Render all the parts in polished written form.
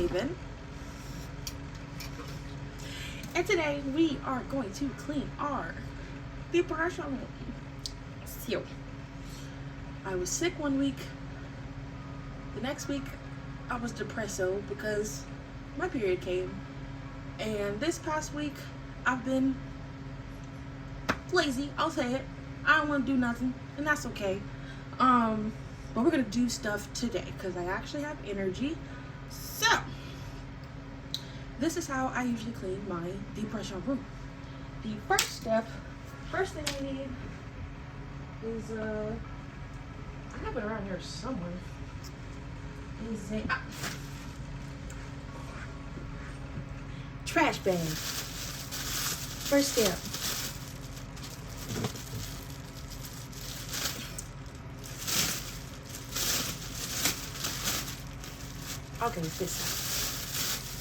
Haven, and today we are going to clean our depression room. So, I was sick one week. The next week, I was depresso because my period came, and this past week, I've been lazy. I'll say it. I don't want to do nothing, and that's okay. But we're gonna do stuff today because I actually have energy. So this is how I usually clean my depression room. The first thing I need is I have it around here somewhere. Is a trash bag. First step. Okay, this side.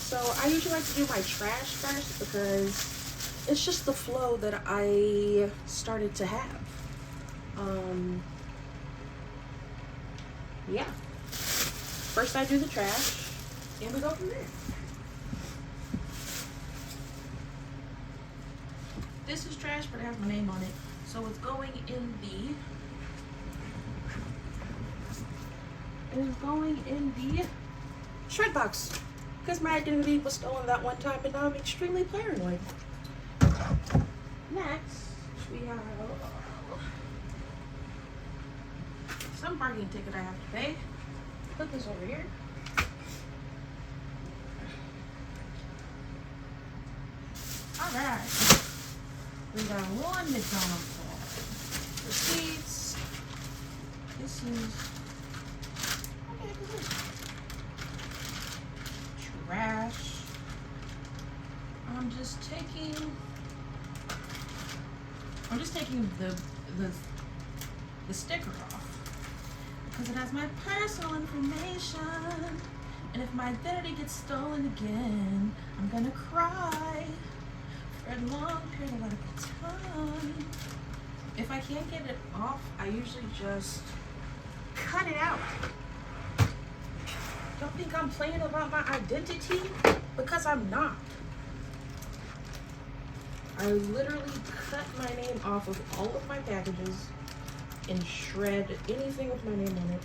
So I usually like to do my trash first because it's just the flow that I started to have. Yeah. First I do the trash, and we go from there. This is trash, but it has my name on it. So it's going in the shred box because my identity was stolen that one time, and now I'm extremely paranoid. Next, we have some parking ticket I have to pay. Put this over here. Alright. We got one McDonald's card. Receipts. This is trash. I'm just taking the sticker off because it has my personal information, and if my identity gets stolen again, I'm gonna cry for a long period of time. If I can't get it off, I usually just cut it out. Don't think I'm playing about my identity, because I'm not. I literally cut my name off of all of my packages and shred anything with my name on it.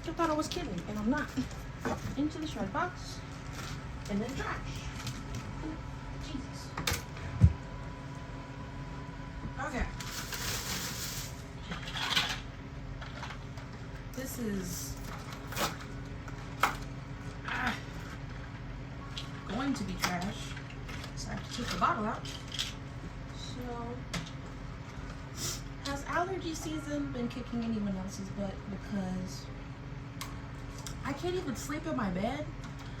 I thought I was kidding, and I'm not. Into the shred box, and then trash. Jesus. Okay. This is going to be trash, so I have to take the bottle out. So, has allergy season been kicking anyone else's butt? Because I can't even sleep in my bed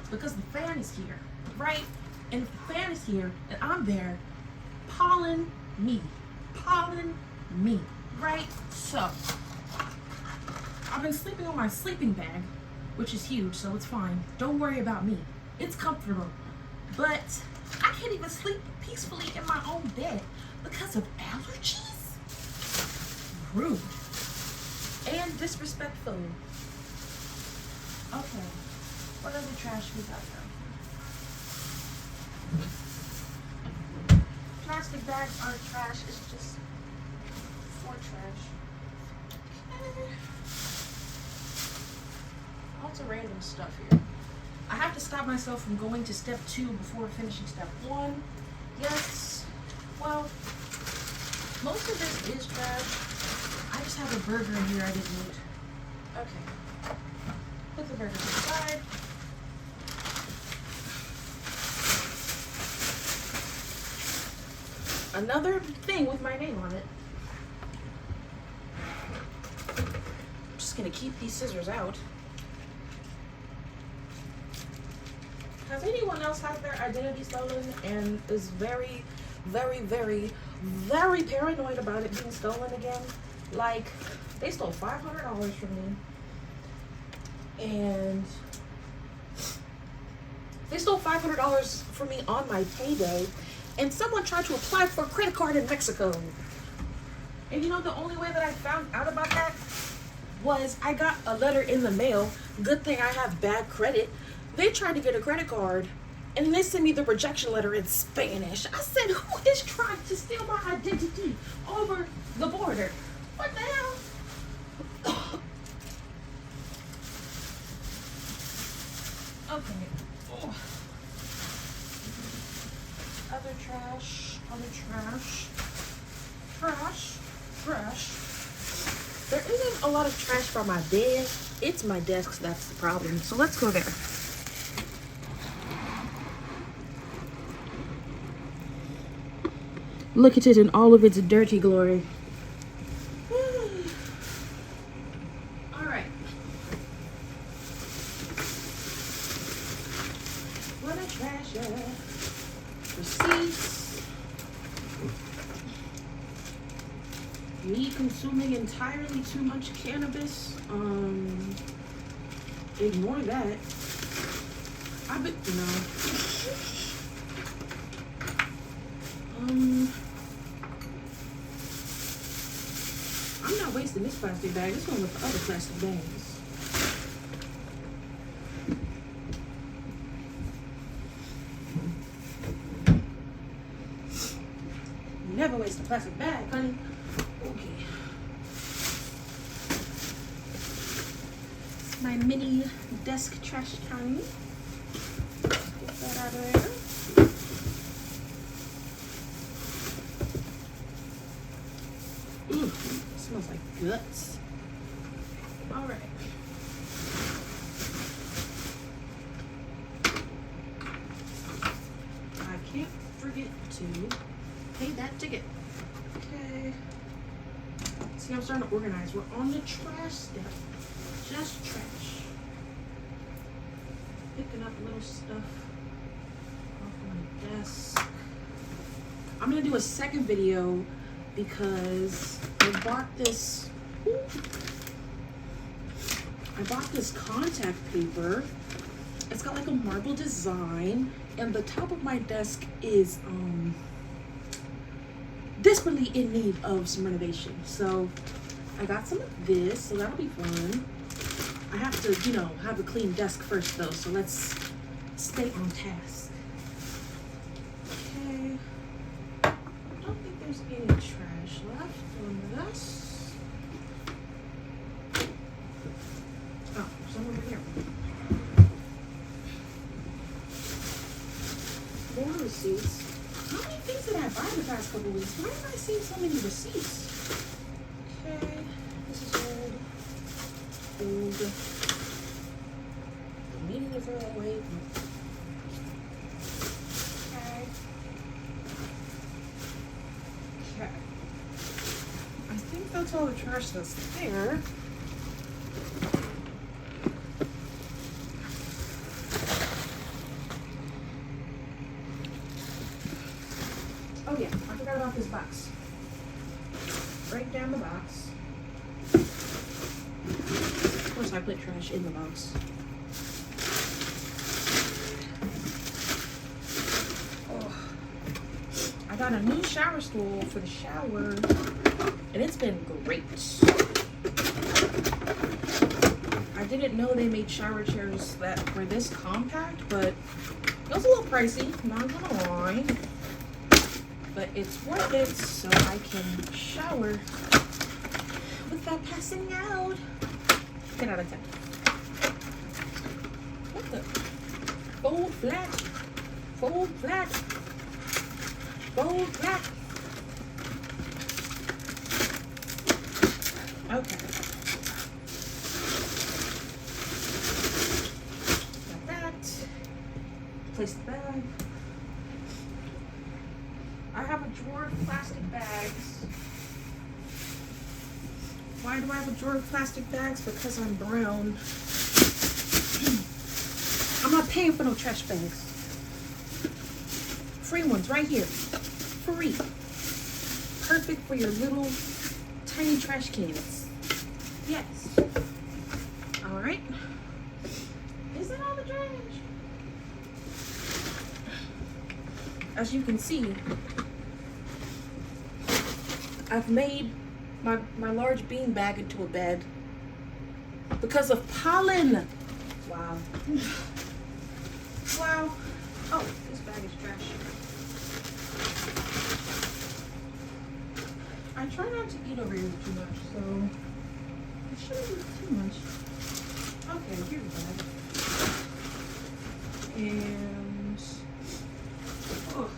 because the fan is here, right? And if the fan is here and I'm there, pollen me, right? So I've been sleeping on my sleeping bag, which is huge, so it's fine. Don't worry about me. It's comfortable. But I can't even sleep peacefully in my own bed because of allergies? Rude. And disrespectful. Okay. What other trash we got now? Plastic bags aren't trash. It's just for trash. Lots of random stuff here. I have to stop myself from going to step 2 before finishing step 1. Yes. Well, most of this is trash. I just have a burger in here I didn't eat. Okay. Put the burger aside. Another thing with my name on it. I'm just gonna keep these scissors out. Has anyone else had their identity stolen and is very, very, very, very paranoid about it being stolen again? Like, they stole $500 from me. And they stole $500 from me on my payday. And someone tried to apply for a credit card in Mexico. And you know the only way that I found out about that was I got a letter in the mail. Good thing I have bad credit. They tried to get a credit card and they sent me the rejection letter in Spanish. I said, who is trying to steal my identity over the border? What the hell? Okay. Oh. Other trash. Trash. There isn't a lot of trash by my bed. It's my desk that's the problem. So let's go there. Look at it in all of its dirty glory. All right. What a trash. Receipts. Me consuming entirely too much cannabis. Ignore that. I'm not wasting this plastic bag. This one with the other plastic bags. Never waste a plastic bag, honey. Okay. It's my mini desk trash can. Get that out of there. It smells like guts. All right. I can't forget to pay that ticket. Okay. See, I'm starting to organize. We're on the trash step. Just trash. Picking up little stuff off my desk. I'm gonna do a second video because I bought this contact paper. It's got like a marble design, and the top of my desk is desperately in need of some renovation. So I got some of this, so that'll be fun. I have to, have a clean desk first though, so let's stay on task. Okay. I don't think there's any trash left on this. Oh, some over here. More receipts. How many things did I buy in the past couple weeks? Why have I seen so many receipts? Okay, this is old. The meaning is all away. Okay. I think that's all the trash that's there. Oh yeah, I forgot about this box. Break down the box. Of course I put trash in the box. Oh. I got a new shower stool for the shower, and it's been great. I didn't know they made shower chairs that were this compact, but it was a little pricey, not gonna lie. But it's worth it so I can shower without passing out. 10 out of 10. What the? Fold flat. Fold flat. Fold flat. Okay. Got that. Place the bag. I have a drawer of plastic bags. Why do I have a drawer of plastic bags? Because I'm brown. I'm not paying for no trash bags. Free ones right here. Free. Perfect for your little tiny trash cans. Yes. All right. Is that all the trash? As you can see, I've made my large bean bag into a bed. because of pollen. Wow. Wow. Oh, this bag is trash. I try not to eat over here too much, so it shouldn't be too much. Okay, here's the bag. And oh,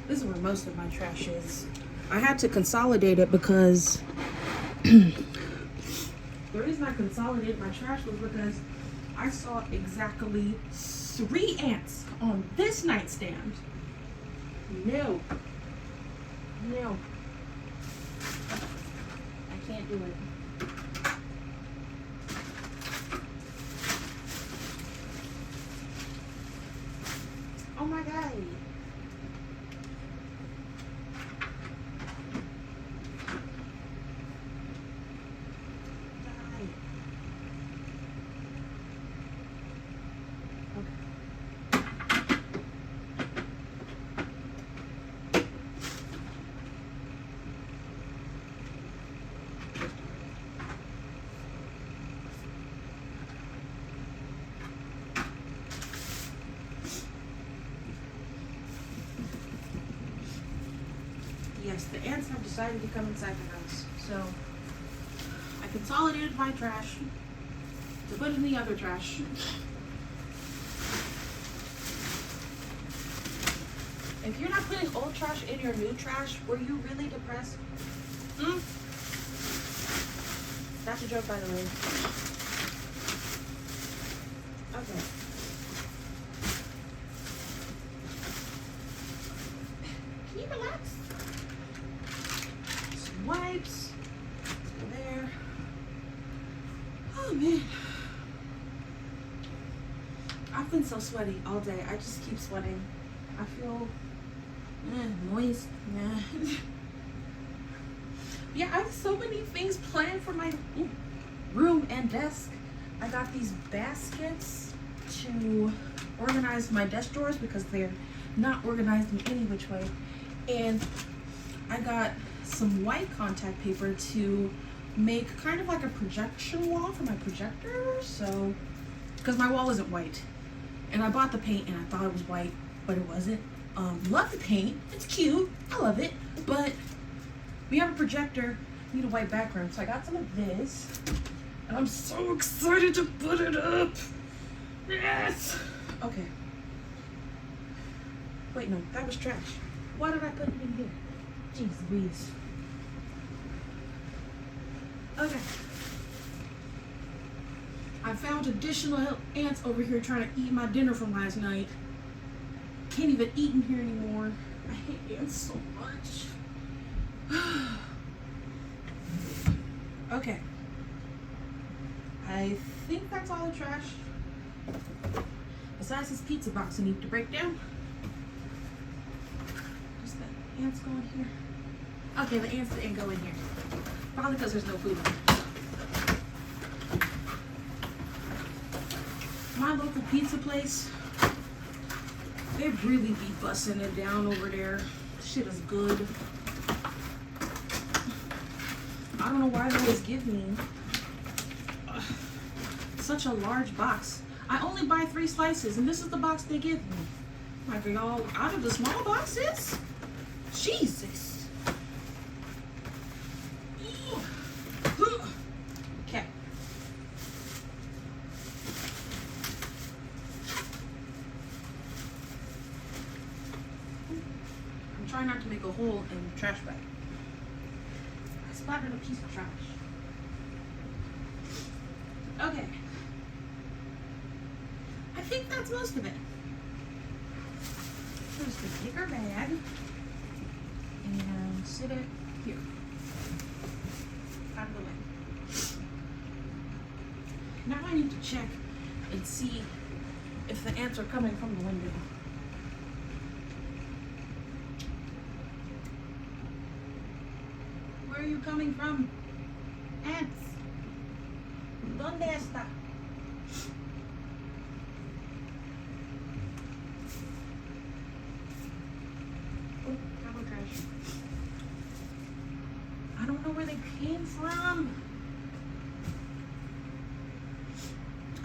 this is where most of my trash is. I had to consolidate it because the reason I consolidated my trash was because I saw exactly 3 ants on this nightstand. No. No. I can't do it. Oh my God. Yes, the ants have decided to come inside the house. So I consolidated my trash to put in the other trash. If you're not putting old trash in your new trash, were you really depressed? That's a joke, by the way. Okay. Can you relax? Some wipes. Let's go there. Oh man. I've been so sweaty all day. I just keep sweating. I feel moist. Yeah, I have so many things planned for my room and desk. I got these baskets to organize my desk drawers because they're not organized in any which way. And I got some white contact paper to make kind of like a projection wall for my projector. So, because my wall isn't white. And I bought the paint and I thought it was white, but it wasn't. Love the paint. It's cute. I love it. But we have a projector. Need a white background. So I got some of this. And I'm so excited to put it up. Yes. Okay. Wait, no. That was trash. Why did I put it in here? Jeez Louise. Okay. I found additional ants over here trying to eat my dinner from last night. Can't even eat in here anymore. I hate ants so much. Okay. I think that's all the trash. Besides this pizza box I need to break down. Does the ants go in here? Okay, the ants didn't go in here. Probably because there's no food in it. My local pizza place, they really be busting it down over there. Shit is good. I don't know why they always give me such a large box. I only buy 3 slices, and this is the box they give me. Like, are y'all out of the small boxes? Jesus. Okay. I'm trying not to make a hole in the trash bag. I splattered a piece of trash. Okay. I think that's most of it. So just gonna take our bag and sit it here. Out of the way. Now I need to check and see if the ants are coming from the window. Where are you coming from? Ants. ¿Dónde está? Oh, cargo trash. I don't know where they came from.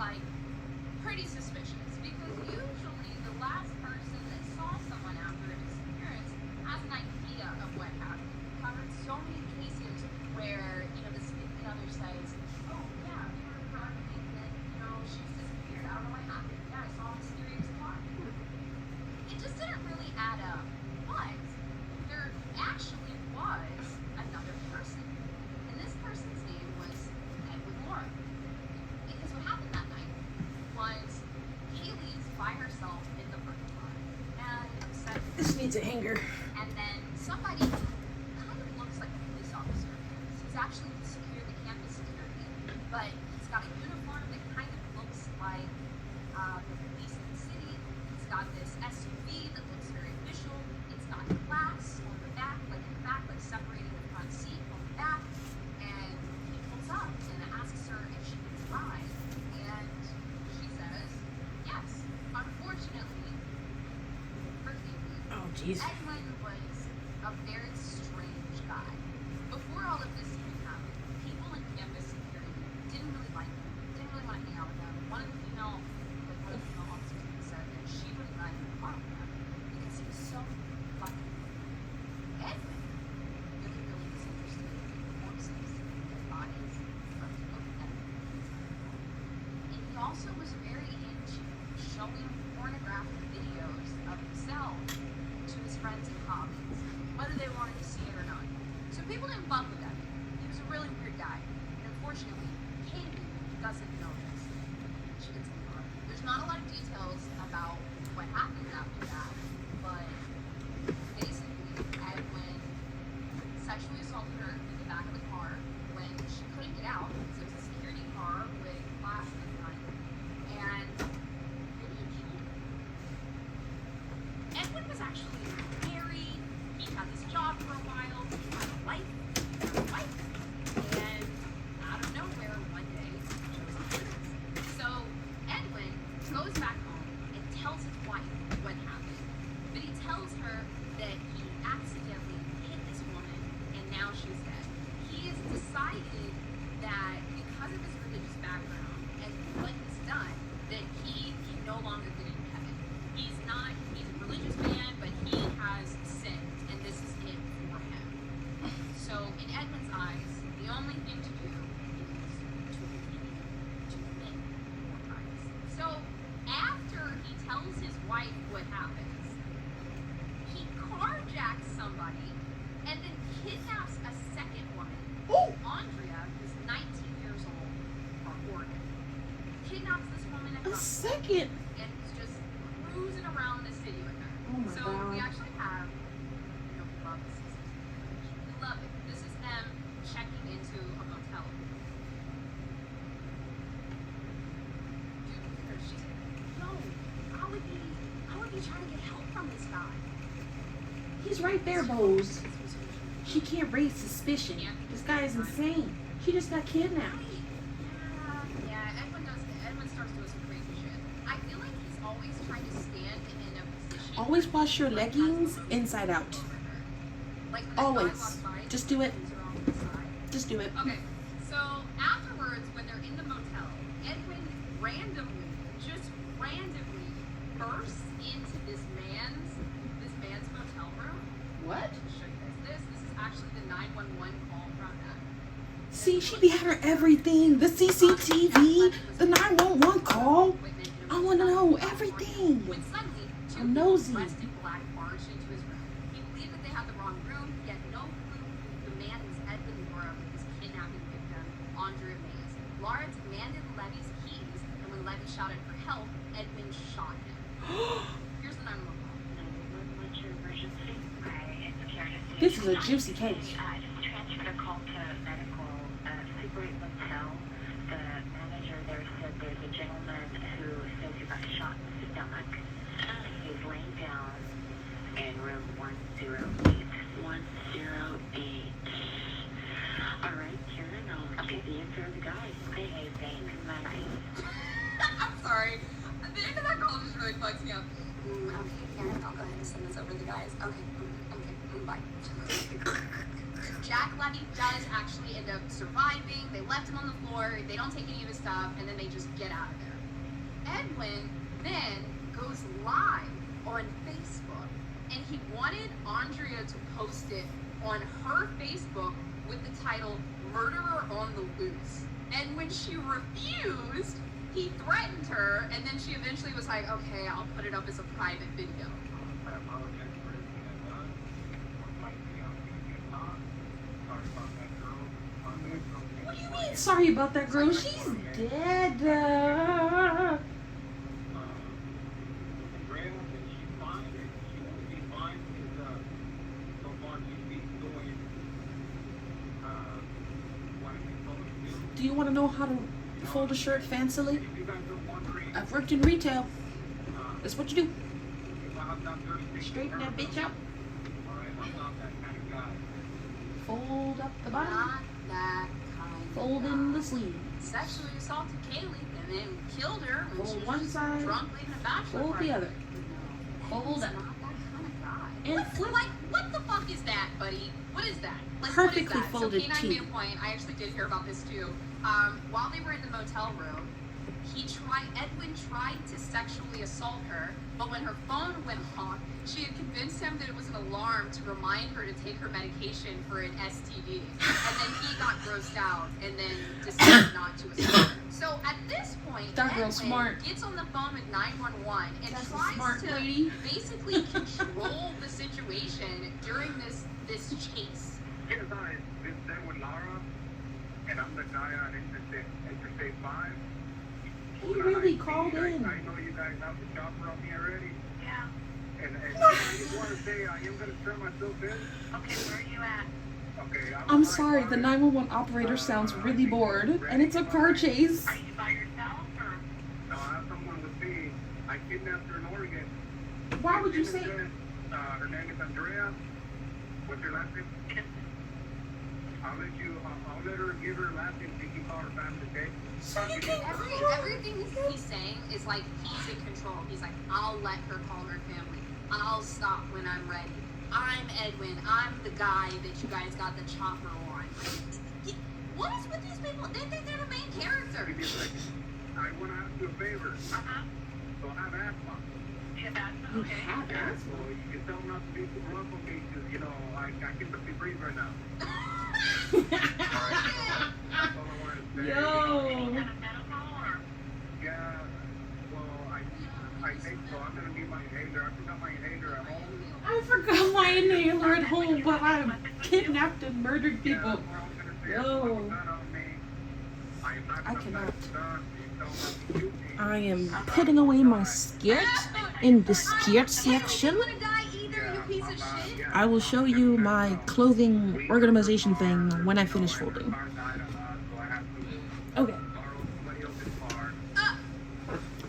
like pretty suspicious because usually the last person that saw someone after a disappearance has an idea of what happened. I've heard so many cases where, the significant other says, oh yeah, we were driving and then, she's disappeared. I don't know what happened. Yeah, I saw a mysterious car. It just didn't really add up. But there actually was another person. And this person's name was Edwin Laura. Because what happened that night was Kaylee's by herself in the parking lot. And said, This needs a hanger. and then somebody who kind of looks like a police officer. He's actually the campus security, but he's got a uniform that kind of looks like the police in the city. He's got this SUV that looks very official. It's got glass on the back, like separating the front seat on the back. And he pulls up and asks her if she can drive. And she says, yes. Unfortunately, for Kaylee, Oh, jeez. Edwin was a very strange guy. Before all of this even happened, people in campus security didn't really like him, didn't really want to hang out with him. One of the female officers said that she wouldn't let him talk with him because he was so fucking Edwin really disinterested in corpses, dead bodies, from smoking them. And he also was very into showing pornographic videos of himself to his friends and colleagues, whether they wanted to see it or not. So people didn't fuck with him. He was a really weird guy. And unfortunately, Kaylee doesn't know this. She gets ignored. There's not a lot of details about what happened after that, but basically, Edwin sexually assaulted her in the back of the car when she couldn't get out. So it was a security car with glass in the front. And then he killed her. Edwin was actually married. He had this job for a while. He had a wife. And out of nowhere, one day, she was killed. So Edwin goes back home and tells his wife what happened. But he tells her that he accidentally hit this woman and now she's dead. He has decided that because of his religious background and what he's done, that he can no longer get into heaven. He's a religious man, but he has sinned, and this is it for him. So in Edwin's eyes, the only thing to do is to commit more crimes. So after he tells his wife what happens, he carjacks somebody and then kidnaps a second woman. Oh. Andrea, who's 19 years old, from Oregon. Kidnaps this woman A second. and is just cruising around the city with her. Oh my So God. we actually have, we love this. We love it. This is them checking into a motel. Dude, she's no. How would he trying to get help from this guy? He's right there, Bose. She can't raise suspicion. This guy is insane. She just got kidnapped. Yeah, Edwin starts doing some crazy shit. I feel like he's always trying to stand in a position. Always wash your leggings inside out. Like when that guy Always. walks by, Just do it. things are all to the side. Just do it. Okay, so afterwards, when they're in the motel, Edwin just randomly bursts into this man's motel room. What? I'll show you guys this. This is actually the 911 call from that. See, she be having everything. The CCTV, the 911 call. I want to know everything. When suddenly, two I'm nosy. dressed in black barged into his room. He believed that they had the wrong room. He had no clue who the man who's Edwin Laura, his kidnapping victim, Andrea Mays. Laura demanded Levy's keys, and when Levy shouted for help, Edwin shot him. Here's the 911 call. This is a juicy case. Just transferred a call to medical, Super 8 Motel. The manager there said there's a gentleman who says he got shot in the stomach. He's laying down in room 108. 108. All right, Karen, I'll get the answer of the guy. Hey, thanks. Bye. I'm sorry. The end of that call just really fucks me up. Okay, Karen, I'll go ahead and send this over to the guys. Okay, bye. Jack Levy does actually end up surviving. They left him on the floor. They don't take any of his stuff, and then they just get out of there. Edwin then goes live on Facebook, and he wanted Andrea to post it on her Facebook with the title "Murderer on the Loose." And when she refused, he threatened her, and then she eventually was like, "Okay, I'll put it up as a private video." I apologize for everything I've done. Most likely I'm gonna get caught. Sorry about that girl. What do you mean sorry about that girl? She's dead. Andrea, and she's fine, and she will be fine because so far she's doing what I'm supposed to do. Do you want to know how to fold a shirt fancily? If you guys are wondering, I've worked in retail. That's what you do. if I'm not thirsty, Straighten that bitch out. alright, I'm not that kind of guy. Fold up the bottom. Not that kind of Fold guy. in the sleeve. Sexually assaulted Kaylee and then killed her when Fold she was one just side, drunk leaving a bachelor fold party. the other. No, Fold Edwin's up. not that kind of guy. And What, flip. like, what the fuck is that, buddy? What is that? Like, Perfectly what is that? folded So K9 T. made a point. I actually did hear about this too. While they were in the motel room, Edwin tried to sexually assault her, but when her phone went off, she had convinced him that it was an alarm to remind her to take her medication for an STD. And then he got grossed out and then decided not to assault her. So at this point, That Edwin girl's smart. gets on the phone with 911 and That's a tries smart to lady. basically control the situation during this chase. Yes, hi, this is Edwin Lara, and I'm the guy on Interstate 5. He really called I in. know you guys have the chopper on me already. Yeah. And I just want to say I am going to turn myself in. Okay, where are you at? Okay, I'm sorry, the 911 operator sounds really bored, and it's a car chase. Are you by yourself or? No, I have someone with me. I kidnapped her in Oregon. Why would you say? Her name is Andrea. What's her last name? I'll let her give her last name so you can call her family, okay? So you can call. Everything he's saying is like he's in control. He's like, I'll let her call her family. I'll stop when I'm ready. I'm Edwin. I'm the guy that you guys got the chopper on. Like, what is with these people? They think they're the main character. Give me a second. I want to ask you a favor. Uh-huh. So I have asthma. You have asthma? You Okay. have Yeah, asthma. so you can tell not to be too rough on me because, you know, I can barely breathe right now. That's all I wanted to say. Yo. Any kind of medical or? Yeah, well, I think so. I'm going to need my inhaler. I forgot my inhaler at home. I forgot my inhaler at home, but I kidnapped and murdered Yeah, people. well, I was gonna say, Yo. I forgot on me. I am not I gonna cannot. let it done. You tell not to shoot me. I am putting away my skirt in the skirt section. You wanna die either, you piece of shit? I will show you my clothing organization thing when I finish folding. Okay.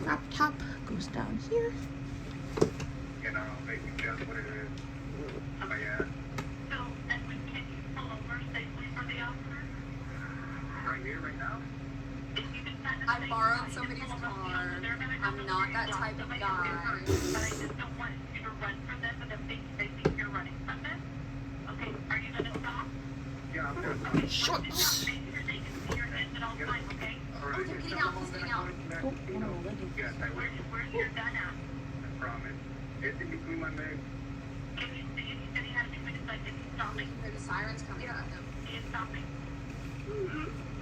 Laptop goes down here. So, Edwin, can you pull over safely for the officer? If you can find a I safe borrowed spot, you can somebody's pull over the car. officer. They're gonna I'm come not over that your type of somebody guy. will get hurt. But I just don't want you to run from them and then they think you're running from them. Okay, are you gonna stop? Okay, Shorts. make sure they can see your head at all times, okay? He's getting out, he's getting out. Oh, one of my leggings. Yes, I will. Where's your gun at? I promise. It's in between my legs. Can you see? He said he had to be like, is he stopping? Hear the sirens coming at him. He is stopping.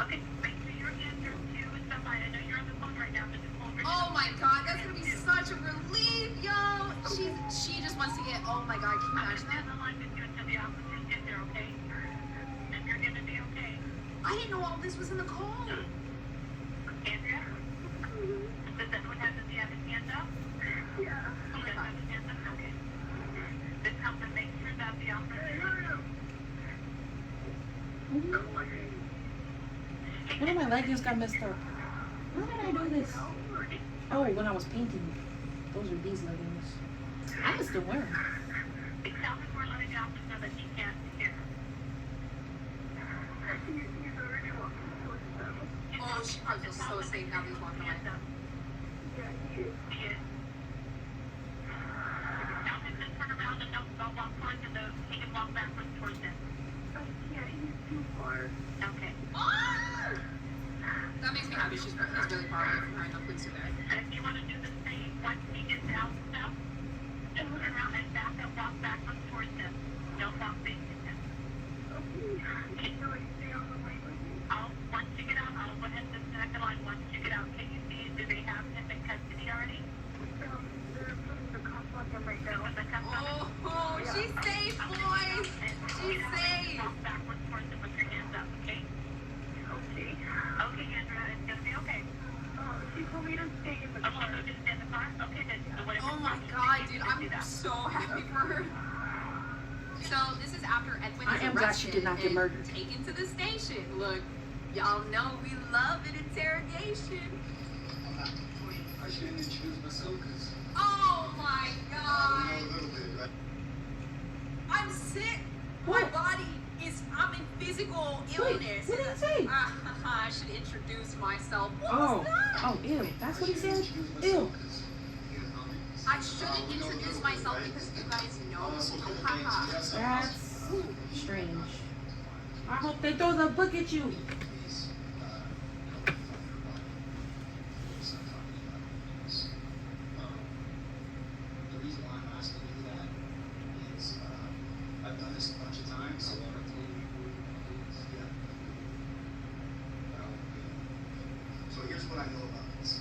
Okay, make sure your hands are to somebody. I know you're on the phone right now, but just hold your Oh my god, that's gonna be such a relief, yo! She just wants to get, oh my god, can you I'm imagine gonna stand that? the line with you until the officers get there, okay? And you're gonna be okay. I didn't know all this was in the call. Andrea? Does Edwin have his hands up? Yeah. He does have his hands up? Okay. Just help him make sure that the officers... One of my leggings got messed up. How did I do this? Oh, when I was painting. Those are these leggings. I can still wear them. Tell him we're letting the officer know that he can't hear. Oh, she probably feels so safe now that he's walking away. He is. Tell him to turn around and don't walk towards the... He can walk backwards towards them. Okay. Ah! That makes me happy. He's really far away from her, and the police are there. And if you want to do the same, once he gets out now, turn around and walk backwards towards him. Don't walk facing him. Can you really stay on the way with me? Once you get out, I'll go ahead and disconnect the line. Once you get out, can you see, do they have him in custody already? They're putting the cuffs on him right now. Oh, she's safe, boys. She's safe. Walk backwards towards him with your hands up, okay? Okay. Okay, Andrea, it's gonna be okay. She told me to stay in the car. Okay, so just stay in the car? Okay, then. Oh my god, dude, I'm so happy for her. So this is after Edwin I is am glad she arrested did not get and murdered. taken to the station. Look, y'all know we love an interrogation. I shouldn't introduce myself because Oh my I god. know a little bit, right? I'm sick. What? My body is, I'm in physical illness. what did he say? I should introduce myself. What Oh, was that? oh, ew. That's what he said? Introduce myself Ew. 'cause, I shouldn't introduce myself because you guys know. That's strange. I hope they throw the book at you. The reason why I'm asking you that is I've done this a bunch of times. So I've told people, yeah. So here's what I know about this.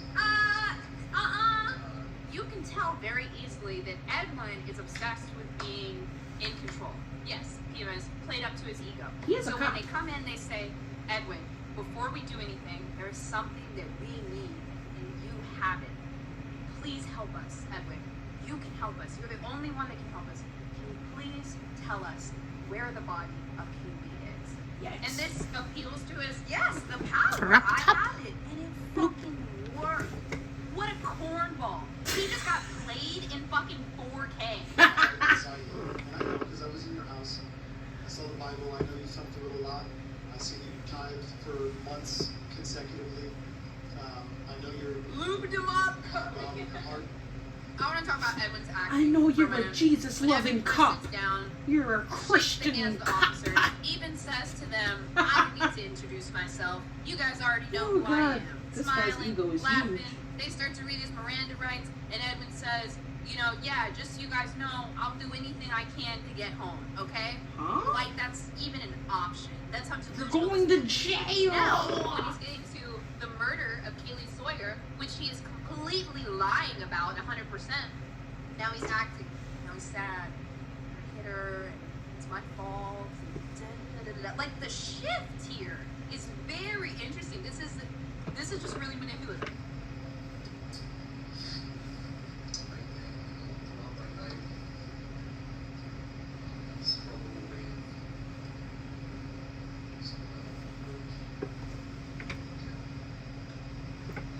You can tell very easily that Edwin is obsessed with being in control. Yes, he was played up to his ego. He is a So cop. when they come in, they say, Edwin, before we do anything, there's something that we need, and you have it. Please help us, Edwin. You can help us. You're the only one that can help us. Can you please tell us where the body of Kiwi is? Yikes. And this appeals to his, yes, the power. Wrap I up. have it. And it fucking worked. What a cornball. He just got played in fucking 4K. And I know because I was in your house. I saw the Bible. I know you suffered through it a lot. I see you tithed for months consecutively. I know you're Lubed him up. God in your heart. I want to talk about Edwin's acting. I know you're for a minute. Jesus-loving When Edwin first cop. sits down, You're a shakes Christian the hands of the cop. officers, even says to them, I don't need to introduce myself. You guys already know Oh, who I God. am. This guy's Smiling, ego is laughing. huge. They start to read his Miranda rights, and Edwin says, you know, yeah, just so you guys know, I'll do anything I can to get home, okay? Huh? Like, that's even an option. That's how You're delusional going this to is. jail. Now, when he's getting to the murder of Kaylee Sawyer, which he is completely lying about 100%, now he's acting. Now he's sad. I hit her, and it's my fault. And da-da-da-da. Like, the shift here is very interesting. This is just really manipulative.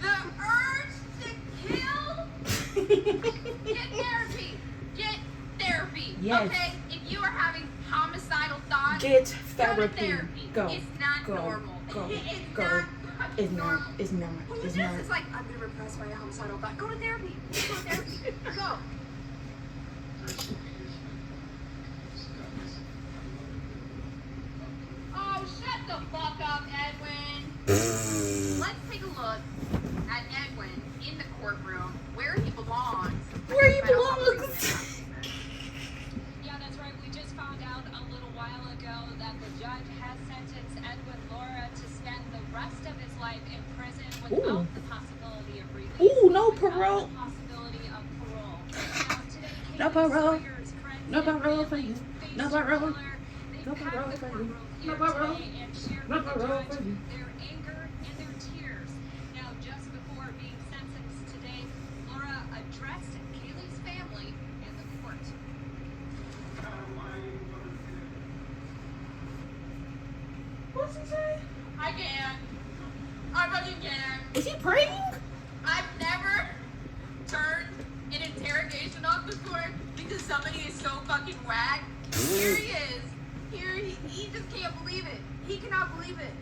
The urge to kill? Get therapy. Get therapy. Yes. Okay? If you are having homicidal thoughts, Get go to therapy. therapy. Go. It's not Go. normal. Go. It's Go. not fucking It's not. normal. It's not. When you It's do not. this, it's like, I'm gonna repress my homicidal thought. Go to therapy. Go to therapy. Go. Oh, shut the fuck up, Edwin. Let's take a look at Edwin in the courtroom where he belongs. Where he belongs. Yeah, that's right. We just found out a little while ago that the judge has sentenced Edwin Laura to spend the rest of his life in prison without Ooh. the possibility of release. Ooh, no without parole. the possibility of parole. Now, today, No Kaylee parole. Sawyer's friends No and parole for family you. faced No parole. Taylor. They No packed parole the for you. courtroom No here parole. today and shared No with the parole judge for you. their anger and their tears. Now, just before being sentenced today, Laura addressed Kaylee's family and the court. What's he say? I can. I fucking can. Is he praying? I've never turned an interrogation off before because somebody is so fucking whack. Here he is. Here he just can't believe it. He cannot believe it.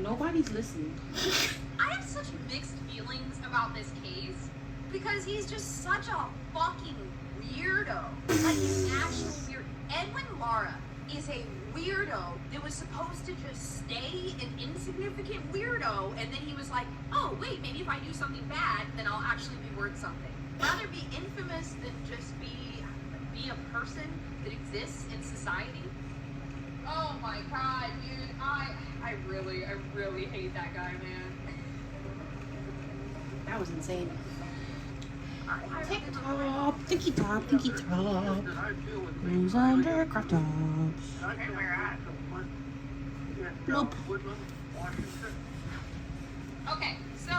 Nobody's listening. I have such mixed feelings about this case because he's just such a fucking weirdo. Like, he's an actual weird. Edwin Lara is a weirdo that was supposed to just stay an insignificant weirdo, and then he was like, oh, wait, maybe if I do something bad, then I'll actually be worth something. Rather be infamous than just be a person that exists in society. Oh my god, dude, I really hate that guy, man. That was insane. I Tick really tock, ticky tock, ticky tock. Who's under crop tops? And where at? Nope. Okay, so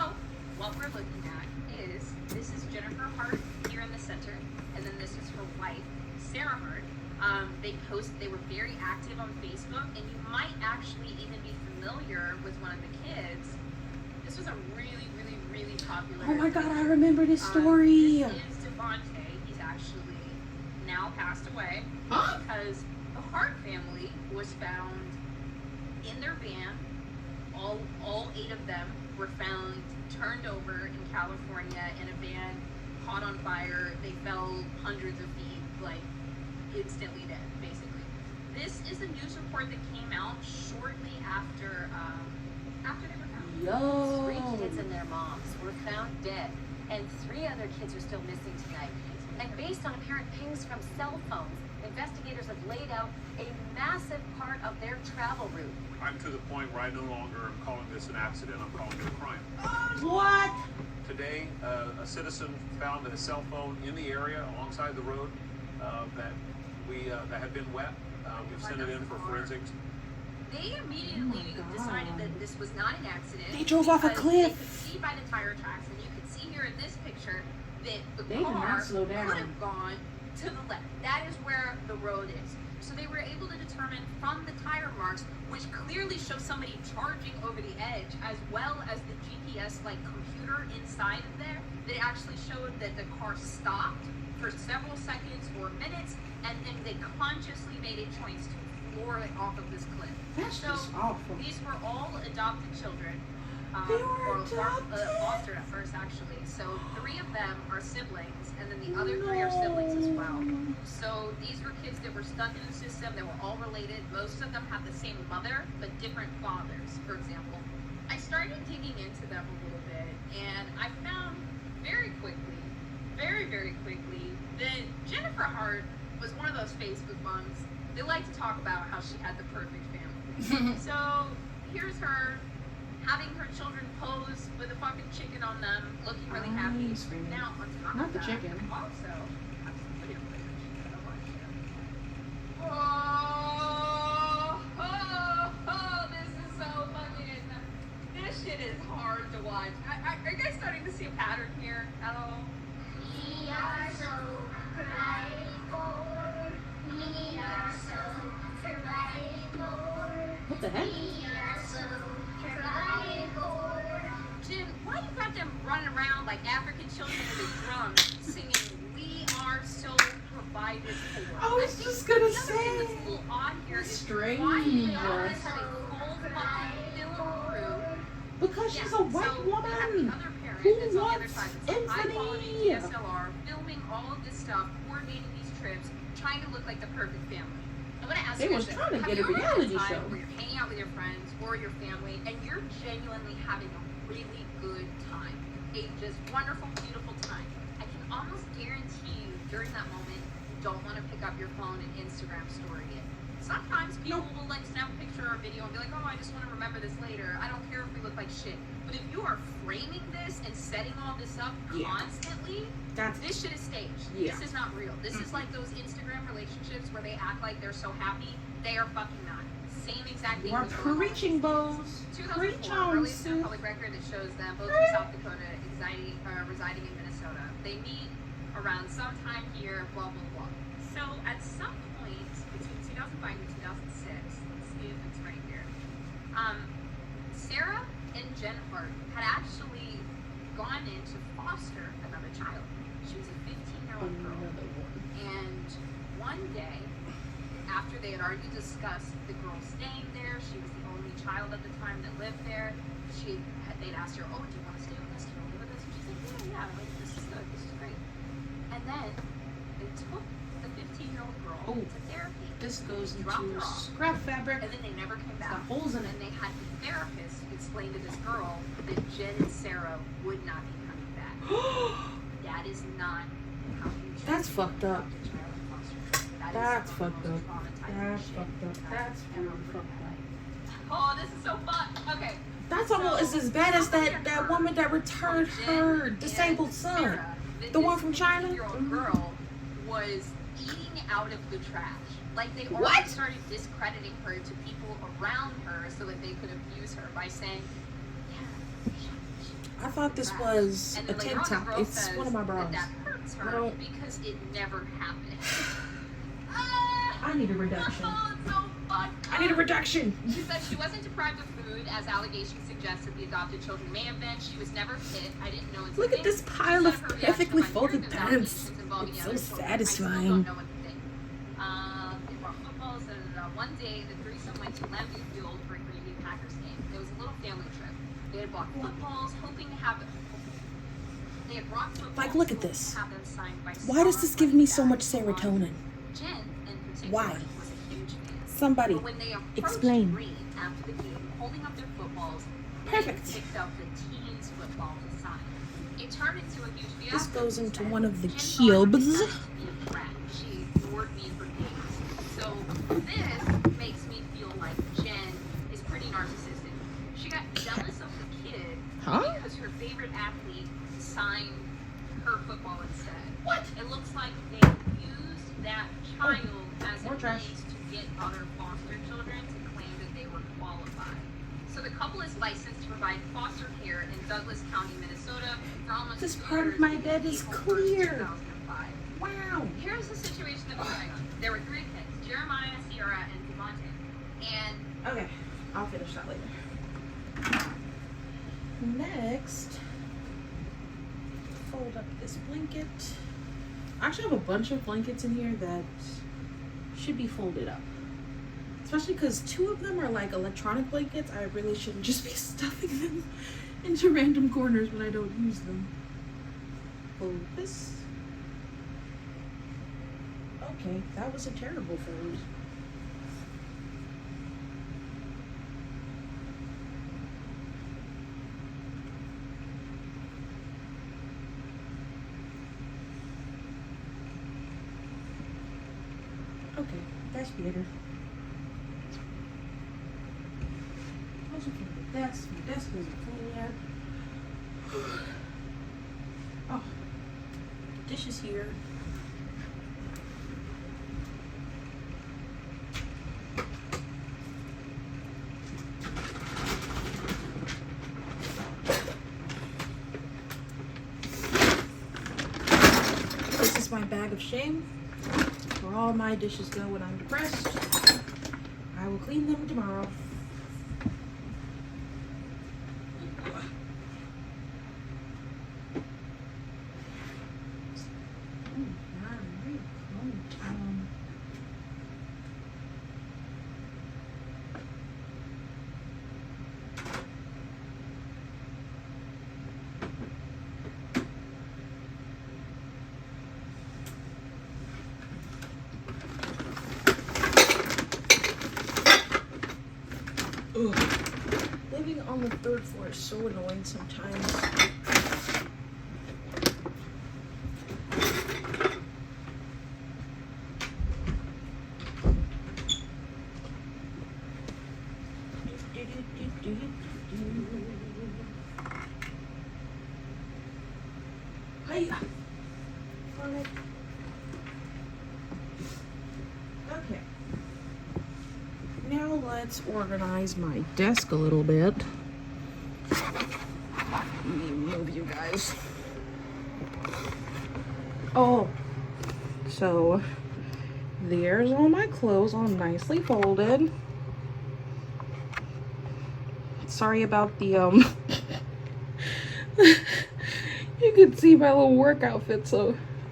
what we're looking at is, this is Jennifer Hart here in the center, and then this is her wife, Sarah Hart. They were very active on Facebook, and you might actually even be familiar with one of the kids. This was a really popular. Oh my god, I remember this story. This is Devontae. He's actually now passed away Huh? because the Hart family was found in their van. All 8 of them were found turned over in California in a van, caught on fire. They fell hundreds of feet, like instantly dead, basically. This is a news report that came out shortly after they were found. Yo. 3 kids and their moms were found dead, and 3 other kids are still missing tonight. And based on apparent pings from cell phones, investigators have laid out a massive part of their travel route. I'm to the point where I no longer am calling this an accident, I'm calling it a crime. What? Today, a citizen found a cell phone in the area alongside the road that had been wet. We've sent it in for forensics. They immediately decided that this was not an accident. They drove off a because cliff. They could see by the tire tracks, and you could see here in this picture that the They did not car slow down. could have gone to the left. That is where the road is. So they were able to determine from the tire marks, which clearly show somebody charging over the edge, as well as the GPS computer inside of there, that it actually showed that the car stopped for several seconds or minutes, and then they consciously made a choice to floor it off of this cliff. That's So just awful. these were all adopted children. They were adopted? Fostered at first, actually. So 3 of them are siblings, and then the other 3 are siblings as well. So these were kids that were stuck in the system. They were all related. Most of them have the same mother, but different fathers, for example. I started digging into them a little bit, and I found very quickly that Jennifer Hart was one of those Facebook moms. They like to talk about how she had the perfect family. So here's her having her children pose with a fucking chicken on them, looking really happy. I'm screaming. Now on top Not of the that, chicken. also have some video footage. I don't want to. This is so fucking. This shit is hard to watch. Are you guys starting to see a pattern here at all? We are so grateful. We are so grateful. What the heck? We are so grateful. Jim, why you got them running around like African children with a drum singing "We Are So Provided For"? I was think just gonna the other thing say. that's a little odd here is Strange. why do they always have a full fucking film crew? Because she's a white so we have the woman. other parent Who that's on the other wants side that's like high quality infamy? DSLR, filming all of this stuff, coordinating these trips, trying to look like the perfect family. I'm gonna ask They you was this. trying to Have get a you ever had reality time show. where you're hanging out with your friends or your family and you're genuinely having a really good time, a just wonderful, beautiful time? I can almost guarantee you during that moment you don't want to pick up your phone and Instagram story it. Sometimes people will snap a picture or a video and be like, oh, I just want to remember this later. I don't care if we look like shit. But if you are framing this and setting all this up Yeah. constantly, That's this shit is staged. Yeah. This is not real. This is like those Instagram relationships where they act like they're so happy. They are fucking not. Same exact thing. you are was going on with preaching, these Bows. 2004 Preach on, released a sis. public record that shows them both from South Dakota residing in Minnesota. They meet around sometime here, blah, blah, blah. So at some point between 2005 and 2006, let's see if it's right here, Sarah and Jen Hart had actually gone in to foster another child. She was a 15-year-old girl. And one day, after after they had already discussed the girl staying there. She was the only child at the time that lived there. They'd asked her, oh, do you want to stay with us? Do you want to live with us? And she said, yeah, like, this is good. This is great. And then they took the 15-year-old girl Oh. to therapy. This goes Dropped into her off. scrap fabric. And then they never came It's back. got holes in it. And they had the therapist explain to this girl that Jen and Sarah would not be coming back. That is not how you should That's fucked up. adopt a child in foster care. That is That's some of fucked the most up. traumatizing That's shit fucked up. I've That's ever really heard in fucked my up. life. Oh, this is so fun. Okay. That's almost as bad as that woman that returned her disabled son. The one from China? 15-year-old girl was eating out of the trash. Like they already What? started discrediting her to people around her so that they could abuse her by saying, yeah, I thought this was and a then later tank on, the top. girl It's says one of my bras. That hurts I her don't- because it never happened. I need a reduction. Oh, it's so fucked I need a up. reduction. She said she wasn't deprived of food, as allegations suggested the adopted children may have been. She was never hit. I didn't know until Look at then. this pile She of said her reaction perfectly upon folded hearing those pants. allegations involving It's the so other children, I still satisfying. don't know what to think. They brought footballs, and one day the threesome went to Lambeau Field for a Green Bay Packers game. It was a little family trip. They had bought footballs, hoping to have them. They had brought footballs, Like, look at hoping this. to have them signed by Why does this give me so much stars. serotonin? Jen, in particular, Why? was a huge fan. Somebody But when they approached explain. Green after the game, holding up their footballs, Perfect. they picked up the team's football to sign. It turned into a huge fiasco. This goes into instead. one of the Jen thought it cubes. was meant to be a prank. She ignored me for days. So this makes me feel like Jen is pretty narcissistic. She got jealous of the kid Huh? because her favorite athlete signed her football instead. What? It looks like they used that child as more a trash. means to get other foster children to claim that they were qualified. So the couple is licensed to provide foster care in Douglas County, Minnesota for almost This 2 part of years, my beginning bed is April 1st, clear. 2005. Wow. Here's the situation that was going on. There were 3 kids, Jeremiah, Sierra, and Devontae. And Okay, I'll finish that later. Next, fold up this blanket. I actually have a bunch of blankets in here that should be folded up. Especially because 2 of them are like electronic blankets. I really shouldn't just be stuffing them into random corners when I don't use them. Fold this. Okay, that was a terrible fold. Okay, that's better. That's my desk isn't clean yet. Oh, dishes here. This is my bag of shame. Where all my dishes go when I'm depressed. I will clean them tomorrow. Ugh. Living on the 3rd floor is so annoying sometimes. Hiya. Okay. Now let's organize my desk a little bit. Let me move you guys. Oh, so there's all my clothes all nicely folded. Sorry about the you can see my little work outfit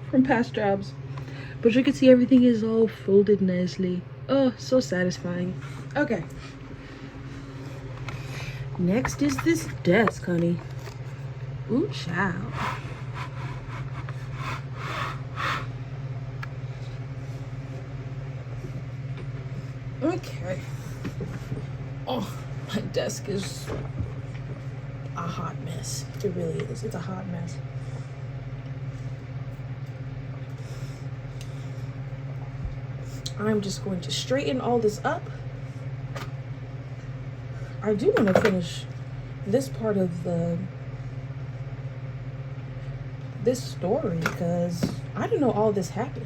from past jobs. But you can see everything is all folded nicely. Oh, so satisfying. Okay. Next is this desk, honey. Ooh, child. Okay. Oh, my desk is a hot mess. It really is. It's a hot mess. I'm just going to straighten all this up. I do want to finish this part of this story because I didn't know all this happened.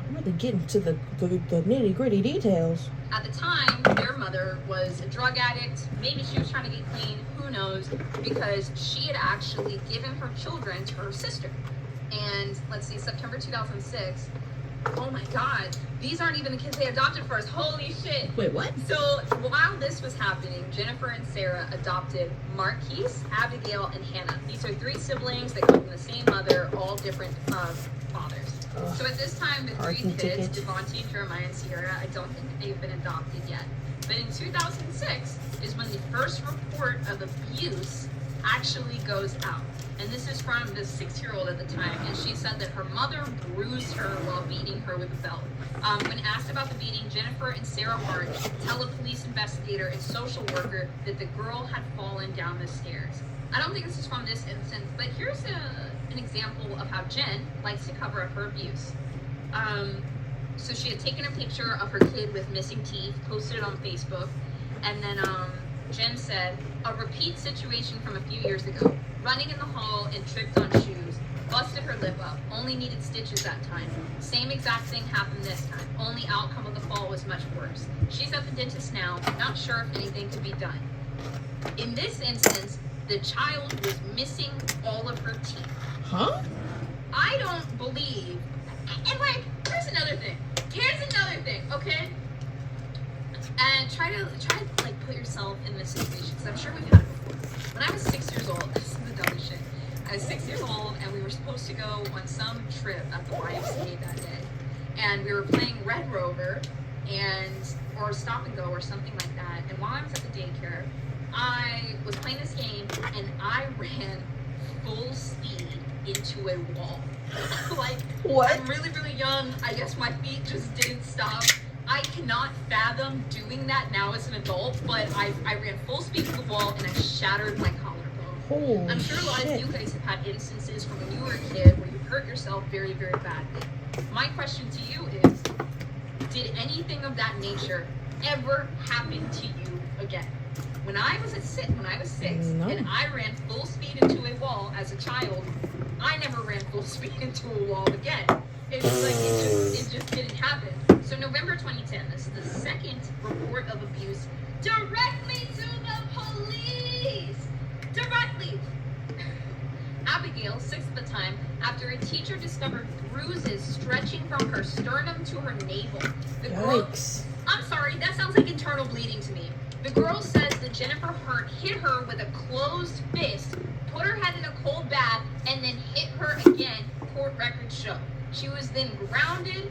I'm really getting to the nitty-gritty details. At the time, their mother was a drug addict. Maybe she was trying to get clean. Who knows? Because she had actually given her children to her sister. And let's see, September 2006. Oh my God, these aren't even the kids they adopted first. Holy shit. Wait, what? So while this was happening, Jennifer and Sarah adopted Marquise, Abigail, and Hannah. These are 3 siblings that come from the same mother, all different fathers. So at this time, the 3 kids, Devontae, Jeremiah, and Sierra, I don't think they've been adopted yet. But in 2006 is when the first report of abuse actually goes out. And this is from the 6-year-old at the time, and she said that her mother bruised her while beating her with a belt. When asked about the beating, Jennifer and Sarah Hart tell a police investigator and social worker that the girl had fallen down the stairs. I don't think this is from this instance, but here's an example of how Jen likes to cover up her abuse. So she had taken a picture of her kid with missing teeth, posted it on Facebook, and then Jen said, a repeat situation from a few years ago. Running in the hall and tripped on shoes. Busted her lip up. Only needed stitches that time. Same exact thing happened this time. Only outcome of the fall was much worse. She's at the dentist now. Not sure if anything could be done. In this instance, the child was missing all of her teeth. Huh? I don't believe. And like, here's another thing. Okay? And try to like put yourself in this situation, because I'm sure we've had it before. When I was 6 years old, this is the dumbest shit. I was 6 years old, and we were supposed to go on some trip at the YMCA that day, and we were playing Red Rover, or Stop and Go, or something like that. And while I was at the daycare, I was playing this game, and I ran full speed into a wall. Like, what? I'm really, really young. I guess my feet just didn't stop. I cannot fathom doing that now as an adult, but I ran full speed to the wall and I shattered my collarbone. Holy I'm sure a lot shit. of you guys have had instances from when you were a kid where you hurt yourself very, very badly. My question to you is, did anything of that nature ever happen to you again? When I was 6 No. and I ran full speed into a wall as a child, I never ran full speed into a wall again. It's like it just didn't happen. So November 2010, this is the second report of abuse directly to the police. Directly. Abigail, 6 at the time, after a teacher discovered bruises stretching from her sternum to her navel. The girl, Yikes. I'm sorry, that sounds like internal bleeding to me. The girl says that Jennifer Hart hit her with a closed fist, put her head in a cold bath, and then hit her again, court records show. She was then grounded,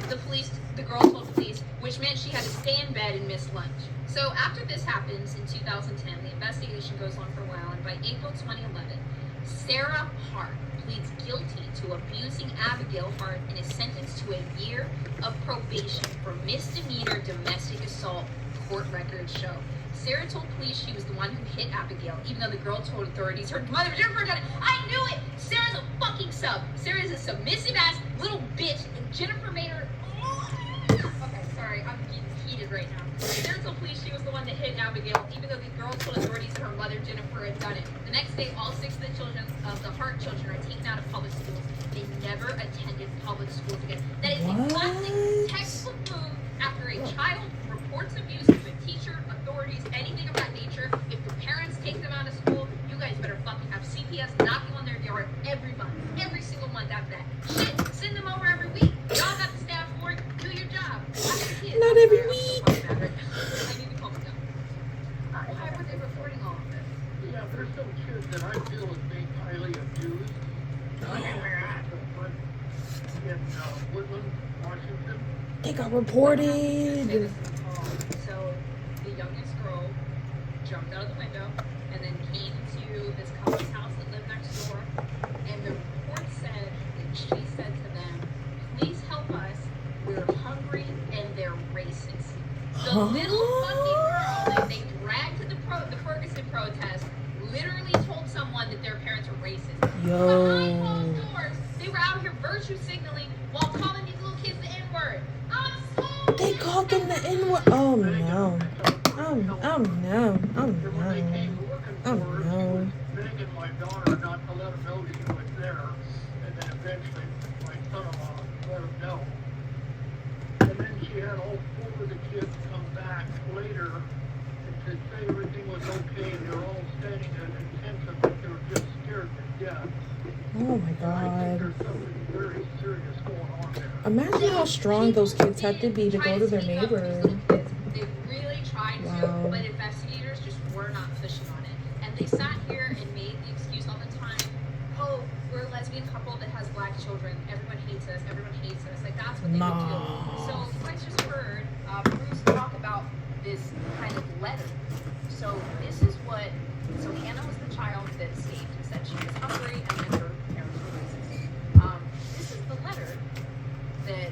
the girl told police, which meant she had to stay in bed and miss lunch. So after this happens in 2010, the investigation goes on for a while, and by April 2011, Sarah Hart pleads guilty to abusing Abigail Hart and is sentenced to a year of probation for misdemeanor domestic assault, court records show. Sarah told police she was the one who hit Abigail, even though the girl told authorities her mother Jennifer done it. I knew it! Sarah's a fucking sub. Sarah is a submissive ass little bitch, and Jennifer made her. Okay, sorry, I'm getting heated right now. Sarah told police she was the one that hit Abigail, even though the girl told authorities that her mother Jennifer had done it. The next day, all 6 of the children of the Hart children are taken out of public schools. They never attended public schools again. That is a classic textbook move after a child reports abuse to a teacher, authorities, anything of that nature. If the parents take them out of school, you guys better fucking have CPS knocking on their door every month, every single month after that. Shit, send them over every week. Y'all got the staff for it. Do your job. Not every week. I need to calm down. Why were they reporting all of this? Yeah, there's some kids that I feel is being highly abused. I mean, we're at the front in Woodland, They got It reported. was so the youngest girl jumped out of the window and then came to this couple's house that lived next door. And the report said that she said to them, "Please help us. We're hungry and they're racist." The little fucking girl that they dragged to the Ferguson protest literally told someone that their parents were racist. Behind Yo. closed doors, they were out here virtue signaling while calling these little kids the N-word. I'm so They called them the N-word. Oh no. Oh no. Oh no. And when they came looking Oh, for her, she no. was begging my daughter not to let them know she was there. And then eventually my son-in-law let them know. And then she had all four of the kids come back later and to say everything was okay. They were all standing at attention, but they were just scared to death. Oh my And I think god. there's something very serious going on there. Imagine how strong those kids had to be to go to their neighbor. They really tried Wow. to, but investigators just were not pushing on it. And they sat here and made the excuse all the time, "Oh, we're a lesbian couple that has black children. Everyone hates us. Everyone hates us." Like, that's what they would do. Nah. So you guys just heard Bruce talk about this kind of letter. So this is what, so Hannah was the child that escaped and said she was hungry and then her parents were racist. This is the letter that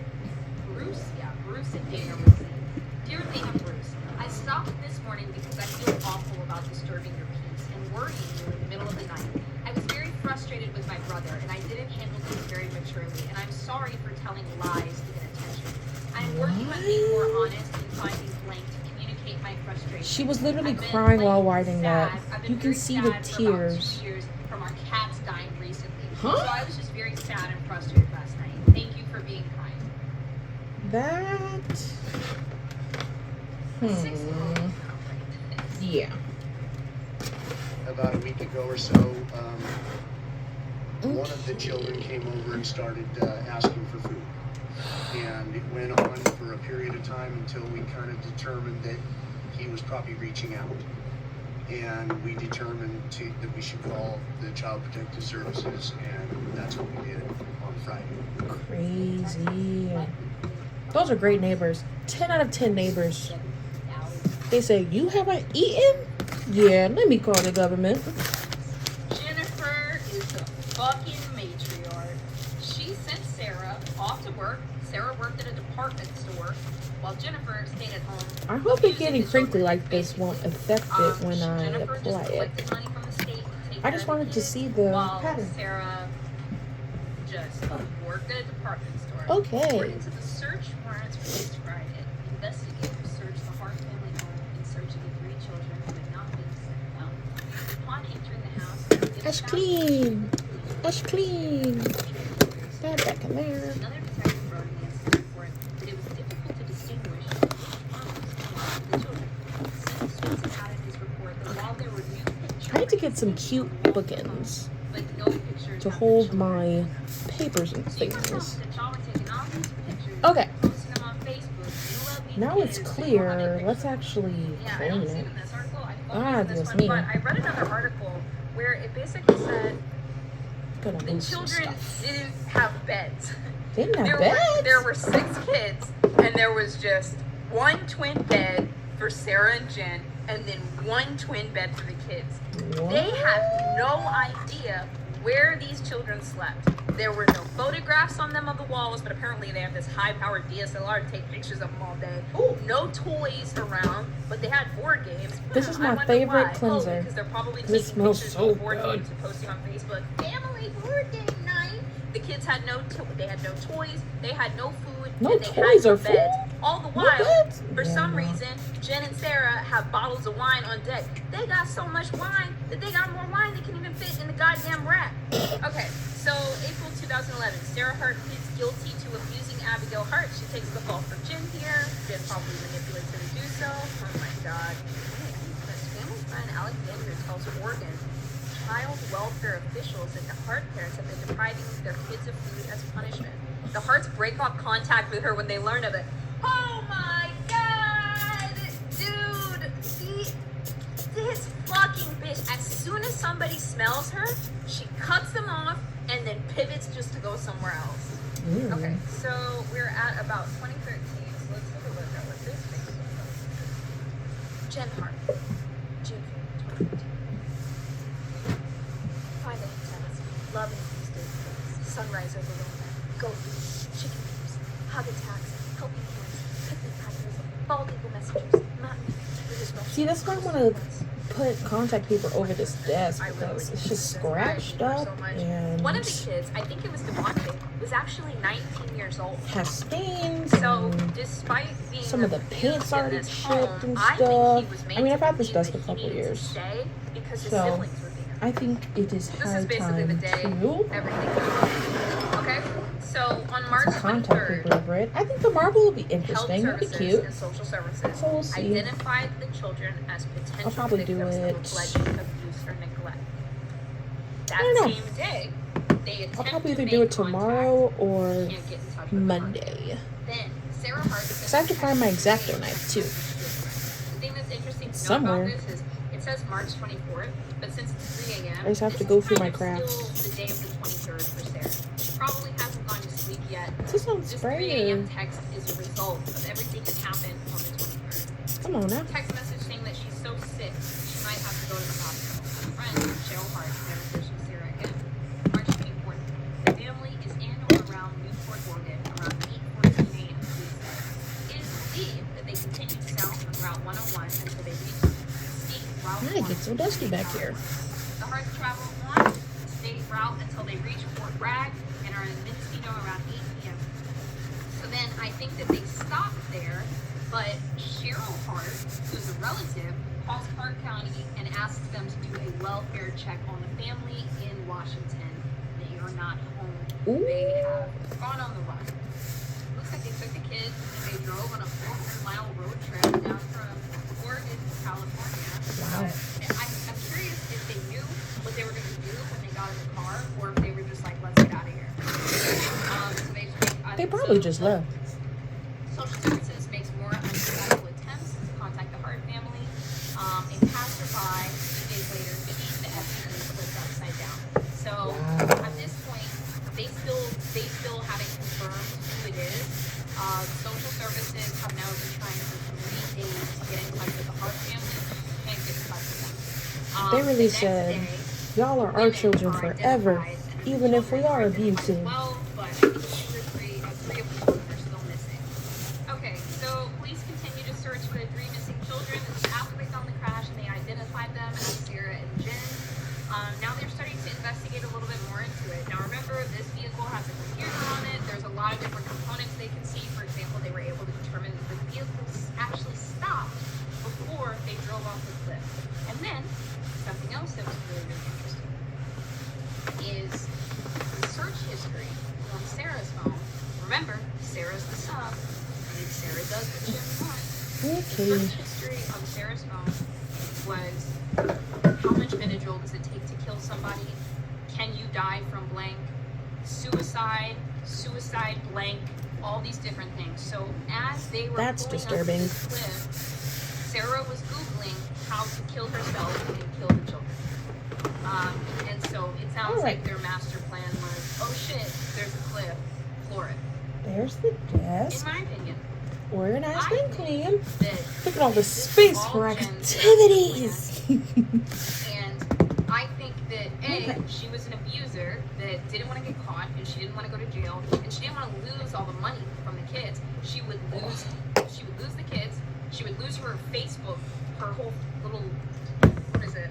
Bruce and Dana received. Dear Dana and Bruce, I stopped this morning because I feel awful about disturbing your peace and worrying you in the middle of the night. I was very frustrated with my brother and I didn't handle things very maturely, and I'm sorry for telling lies to get attention. I'm working on being more honest and finding blank to communicate my frustration. She was literally I've been crying while plain writing sad. that. I've been You can very see the sad for about 2 tears. years from our cats dying recently. Huh? So I was just very sad and frustrated last night. Thank you for being kind. That. 6-year-old Hmm. is not right. Yeah. About a week ago or so, one of the children came over and started asking for food. And it went on for a period of time until we kind of determined that he was probably reaching out. And we determined that we should call the Child Protective Services, and that's what we did on Friday. Crazy. Those are great neighbors. 10 out of 10 neighbors. They say, "You haven't eaten?" Yeah, let me call the government. Jennifer is the fucking matriarch. She sent Sarah off to work. Sarah worked at a department store while Jennifer stayed at home. I hope it abusing getting the crinkly children, like this basically. won't affect it when I Jennifer just apply it. collected money from the state to take I care just of the wanted to kids, see the while pattern. Sarah just worked at a department store. Okay. According to the search warrants released Friday, investigators searched the Hart family home in search of the 3 children who had not been sent out. Upon entering the house, it was That's found clean. That's clean. That back in there. Another detective wrote in the incident report that it was difficult to distinguish which one was the children. Swinson added his report that while there were new pictures, I need to get some cute bookends but no pictures to of the hold children. my papers and So you were things. telling that y'all were taking all these pictures, Okay. posting them on Facebook. You love these Now it's kids, so you clear. wanted Let's pictures. actually Yeah, I clean don't see it it. in this article. I can Ah, focus this Dios one, mío. but I read another article where it basically said Gonna the lose some children stuff. didn't have beds. Didn't have There beds? were 6 kids, and there was just one twin bed for Sarah and Jen, and then one twin bed for the kids. What? They have no idea where these children slept. There were no photographs on them of the walls, but apparently they have this high-powered DSLR to take pictures of them all day. Ooh. No toys around, but they had board games. This is I my wonder favorite why. cleanser. Oh, because they're probably This taking smells pictures so of board good. games and posting on Facebook. Family board game night. The kids had they had no toys, they had no food, No and they toys had or no beds. food? All the No while, beds? for Yeah, some no. reason, Jen and Sarah have bottles of wine on deck. They got so much wine that they got more wine than can even fit in the goddamn rack. Okay, so April 2011, Sarah Hart pleads guilty to abusing Abigail Hart. She takes the fall for Jen here. Jen probably manipulated her to do so. Oh my god. Wait, this family friend Alexander tells Oregon child welfare officials that the Hart parents have been depriving their kids of food as punishment. The Harts break off contact with her when they learn of it. Oh my god! Dude! See? This fucking bitch. As soon as somebody smells her, she cuts them off and then pivots just to go go somewhere else. Ooh. Okay, so we're at about 2013. So let's take a look at what this Facebook post is. Jen Hart, June 5th, 2013. 5 a.m. tennis, loving Tuesday, sunrise over Roma, goat beef, chicken peeps, hug attacks, helping hands, picnic crackers, bald eagle messengers, mountain British Russian. See, that's why I want to put contact paper over this desk because it's just scratched up and one of the kids, I think it was Devontae, was actually 19 years old. has stains. So, and despite being some of the paint's abused in already this chipped home, and I stuff. think he was made I mean, I've to had this believe desk a that he couple needed to years, stay because his so siblings were there. I think it is This high is basically the time day to everything happened. Okay, so on March contact 23rd, paper over it. I think the marble will be Health interesting. It'll be Services cute. and Social Services So we'll see. identified the children as potential I'll probably do victims it. of alleged abuse or neglect. I don't That know. same day, they attempt I'll probably to either do make it tomorrow or contact, can't get in touch with the Monday. Then Sarah Hart. Because I have to find my X-Acto knife too. The thing that's interesting to Somewhere. know about this is it says March 24th, but since it's 3 a.m., I just have this to go is through kind my of crafts. still the day of the 23rd for Sarah. She probably hasn't gone to sleep yet. Is this on This 3 spray a.m. or? text is a result of everything that happened on the 23rd. Come on now. Text message saying that she's so sick she might have to go to the hospital. A friend, Cheryl Hart, never heard from Sarah again. March 24th. The family is in or around Newport, Oregon, around 8:14 a.m. It is believed that they continued south on Route 101 until they reached State Route Why 1. it gets so dusty back here? The Harts traveled on the state route until they reached Fort Bragg and are in Mendocino around 8 p.m. So then I think that they stopped there, but Cheryl Hart, who's a relative, calls Clark County and asks them to do a welfare check on the family in Washington. They are not home. Ooh. They have gone on the run. Looks like they took the kids and they drove on a 400-mile road trip down from Oregon to California. Wow. I'm curious if they knew what they were going to do when they got in the car, or if they were just like, let's get out of here. They probably just left. Social Services makes more unsuccessful attempts to contact the Hart family. A passerby 2 days later beat the SUV flipped upside down. So at this point, they still haven't confirmed who it is. Social Services have now been trying for 3 days to get in touch with the Hart family. Can't get in touch with them. They really The next said, day, y'all are our women children are forever, identified and even if we children are identified as abusive. well, but I think three of the children are still missing. Okay, so police continue to search for the 3 missing children. This is after they found the crash and they identified them as Sarah and Jen. Now they're starting to investigate a little bit more into it. Now remember, this vehicle has a computer on it. There's a lot of different components they can see. For example, they were able to determine that the vehicle actually stopped before they drove off the cliff. And then, something else that was really, really interesting is the search history on Sarah's phone. Remember, Sarah's the sub. I mean, Sarah does what Jim wants. Okay. Search history on Sarah's phone was how much Benadryl does it take to kill somebody? Can you die from blank? Suicide blank, all these different things. So as they were That's pulling up disturbing. this cliff, Sarah was Googling how to kill herself and kill the children. And so it sounds All right. like their master plan was, oh shit, there's a cliff, floor it. There's the In desk. my opinion, Organized I and think clean. that Look at all the this space all for Jen's activities. And I think that Okay. she was an abuser that didn't want to get caught and she didn't want to go to jail and she didn't want to lose all the money from the kids. She would lose the kids. She would lose her Facebook, her whole little, what is it?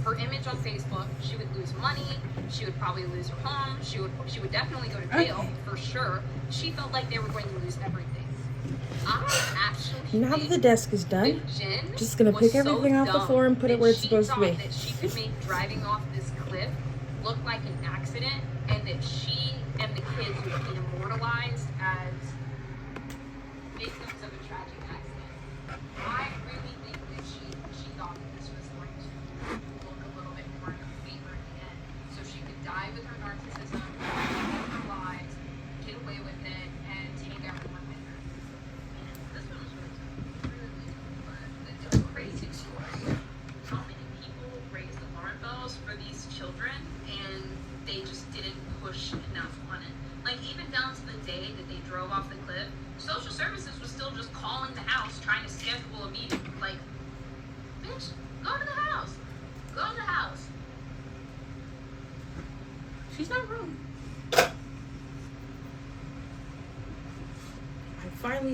Her image on Facebook. She would lose money. She would probably lose her home. She would definitely go to jail Okay. for sure. She felt like they were going to lose everything. I actually Now that think the desk is done, that Jen just gonna was pick so everything off the dumb floor and put it that where it's she supposed to be. thought that she could make driving off this cliff look like an accident, and that she and the kids would be immortalized as victims of a tragic accident. I really think that she thought that this was going to look a little bit more in her favor in the end, so she could die with her narcissism, live her lives, get away with it, and take everyone with her. This one was really tough. Really, but it's a crazy story. How many people raised alarm bells for these children and they just didn't put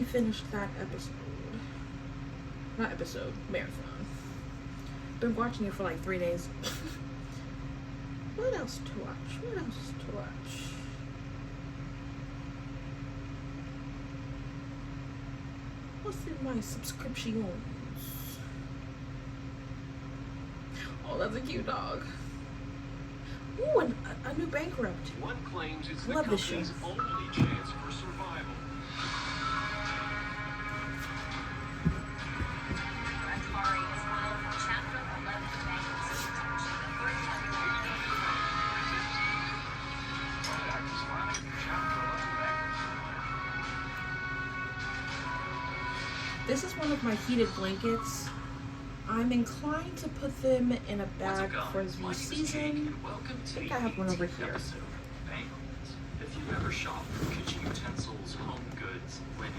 finished that episode. Not episode, marathon. Been watching it for like 3 days. What else to watch? What else to watch? What's in my subscriptions? Oh, that's a cute dog. Ooh, a new Bankrupt. One claims it's the Love this show. company's only chance for survival. Atari has filed for Chapter 11 bankruptcy, the third time in This is one of my heated blankets. I'm inclined to put them in a bag for the season. I think I have one over here. If you ever shop for kitchen utensils, home goods, linen,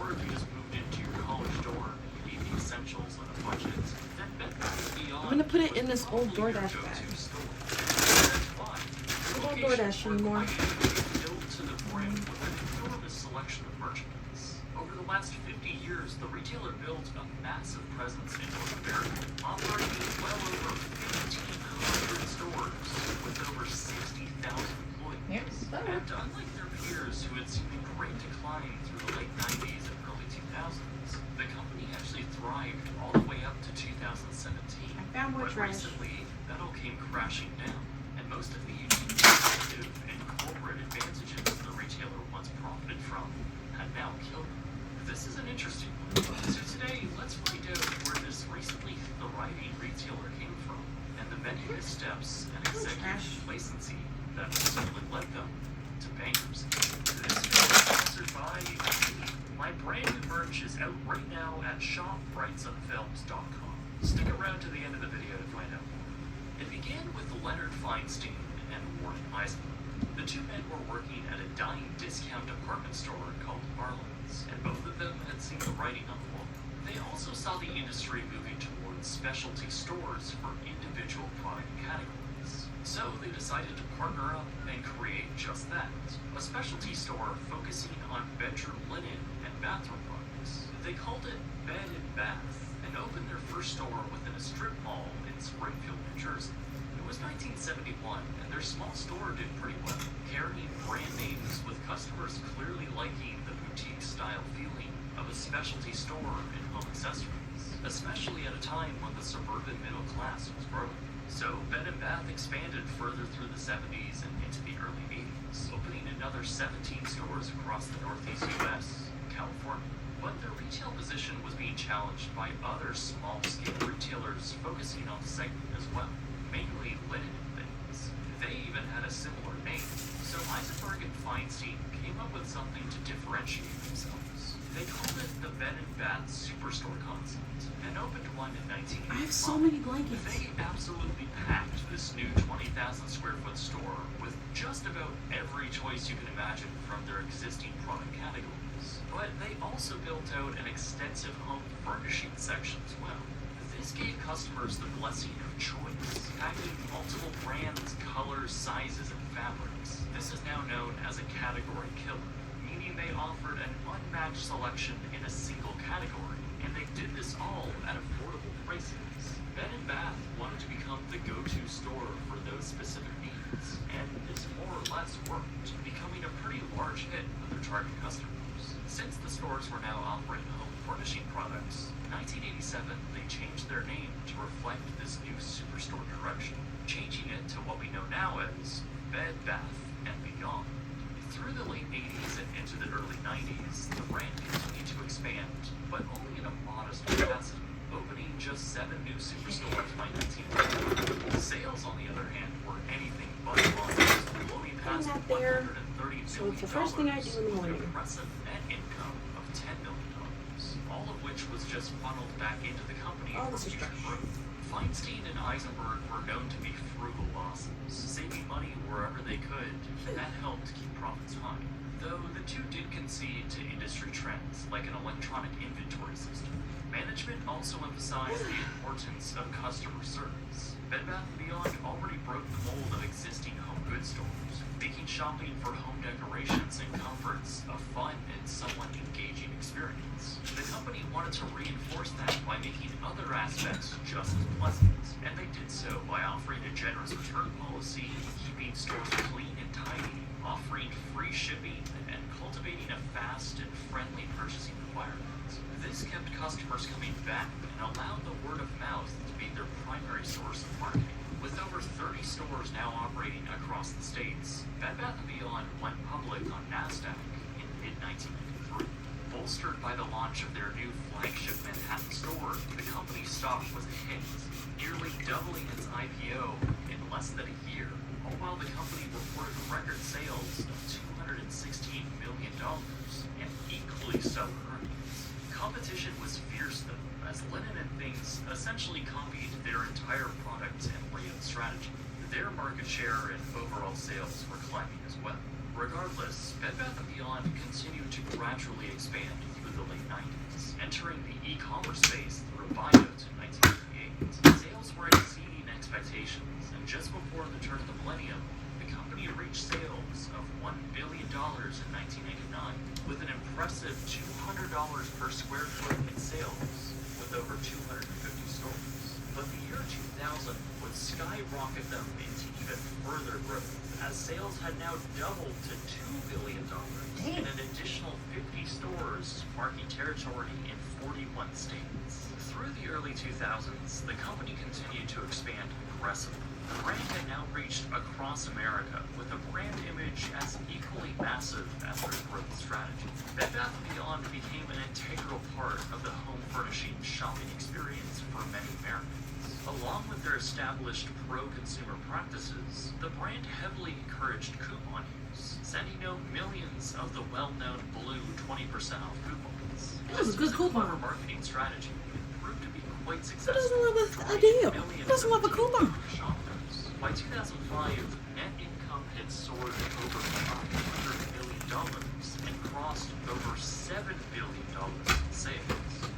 or if you just moved into your college dorm and you need the essentials on a budget, then Bed Bath & Beyond I'm gonna put it in this was old probably your DoorDash go-to bag. store. That's why. I don't DoorDash anymore. Built to the brim with an enormous selection of merchandise. Over the last 50 years, the retailer built a massive presence in North America, operating well over 1,500 stores with over 60,000 employees. Yep. And unlike their peers who had seen a great decline through the late 90s and early 2000s, the company actually thrived all the way up to 2017. I found more But trash. recently, that all came crashing down, and most of the unique competitive and corporate advantages the retailer once profited from had now killed them. This is an interesting one. So today, let's find out where this recently thriving retailer came from, and the many missteps and executive complacency that ultimately led them to bankruptcy. This video is sponsored by me. My brand new merch is out right now at shopbrightsonfilms.com. Stick around to the end of the video to find out more. It began with Leonard Feinstein and Warren Eisenberg. The two men were working at a dying discount department store called Marlin's, and both of them had seen the writing on the wall. They also saw the industry moving towards specialty stores for individual product categories. So they decided to partner up and create just that, a specialty store focusing on bedroom linen and bathroom products. They called it Bed & Bath and opened their first store within a strip mall in Springfield, New Jersey. It was 1971, and their small store did pretty well, carrying brand names with customers clearly liking the boutique-style feeling of a specialty store in home accessories, especially at a time when the suburban middle class was growing. So Bed & Bath expanded further through the 70s and into the early 80s, opening another 17 stores across the Northeast U.S. and California. But their retail position was being challenged by other small-scale retailers focusing on the segment as well, mainly linen and things. They even had a similar name, so Eisenberg and Feinstein came up with something to differentiate themselves. They called it the Bed & Bath Superstore concept, and opened one in 1985. I have so many blankets. They absolutely packed this new 20,000 square foot store with just about every choice you can imagine from their existing product categories. But they also built out an extensive home furnishing section as well. This gave customers the blessing of choice, packing multiple brands, colors, sizes, and fabrics. This is now known as a category killer, meaning they offered an unmatched selection in a single category, and they did this all at affordable prices. Bed & Bath wanted to become the go-to store for those specific needs, and this more or less worked, becoming a pretty large hit with their target customers. Since the stores were now offering home furnishing products, in 1987 they changed their name to reflect this new superstore direction, changing it to what we know now as Bed Bath & Beyond. Through the late 80s and into the early 90s, the brand continued to expand, but only in a modest capacity, opening just 7 new superstores by 1990. Sales, on the other hand, were anything but modest, blowing past $130 million. So it's the first thing I do in the morning. With an impressive net income of $10 million, all of which was just funneled back into the company for this is future trash. growth. Feinstein and Eisenberg were known to be frugal bosses, saving money wherever they could, and that helped keep profits high. Though the two did concede to industry trends like an electronic inventory system. Management also emphasized the importance of customer service. Bed Bath & Beyond already broke the mold of existing home goods stores, making shopping for home decorations and comforts a fun and somewhat engaging experience. The company wanted to reinforce that by making other aspects just as pleasant, and they did so by offering a generous return policy, keeping stores clean and tidy, offering free shipping, and cultivating a fast and friendly purchasing environment. This kept customers coming back and allowed the word of mouth to be their primary source of marketing. With over 30 stores now operating across the states, Bed Bath & Beyond went public on NASDAQ in mid-1993. Bolstered by the launch of their new flagship Manhattan store, the company's stock was a hit, nearly doubling its IPO in less than a year, all while the company reported record sales of $216 million and equally stellar earnings. Competition was fierce though, as Linen & Things essentially copied their entire product and layout strategy. Their market share and overall sales were climbing as well. Regardless, Bed Bath & Beyond continued to gradually expand through the late 90s, entering the e-commerce space through a buyout in 1998. Sales were exceeding expectations, and just before the turn of the millennium, the company reached sales of $1 billion in 1989, with an impressive $200 per square foot in sales, with over 250 stores. But the year 2000 would skyrocket them into even further growth, as sales had now doubled to $2 billion, and an additional 50 stores marking territory in 41 states. Through the early 2000s, the company continued to expand aggressively. The brand had now reached across America with a brand image as equally massive as their growth strategy. Bed Bath & Beyond became an integral part of the home furnishing shopping experience for many Americans. Along with their established pro-consumer practices, the brand heavily encouraged coupon use, sending out millions of the well-known blue 20% off coupons. That was a good coupon. Marketing strategy proved to be quite Who successful. doesn't love a deal? Who doesn't love a coupon? Shoppers. By 2005, net income had soared to over $500 million and crossed over $7 billion in sales.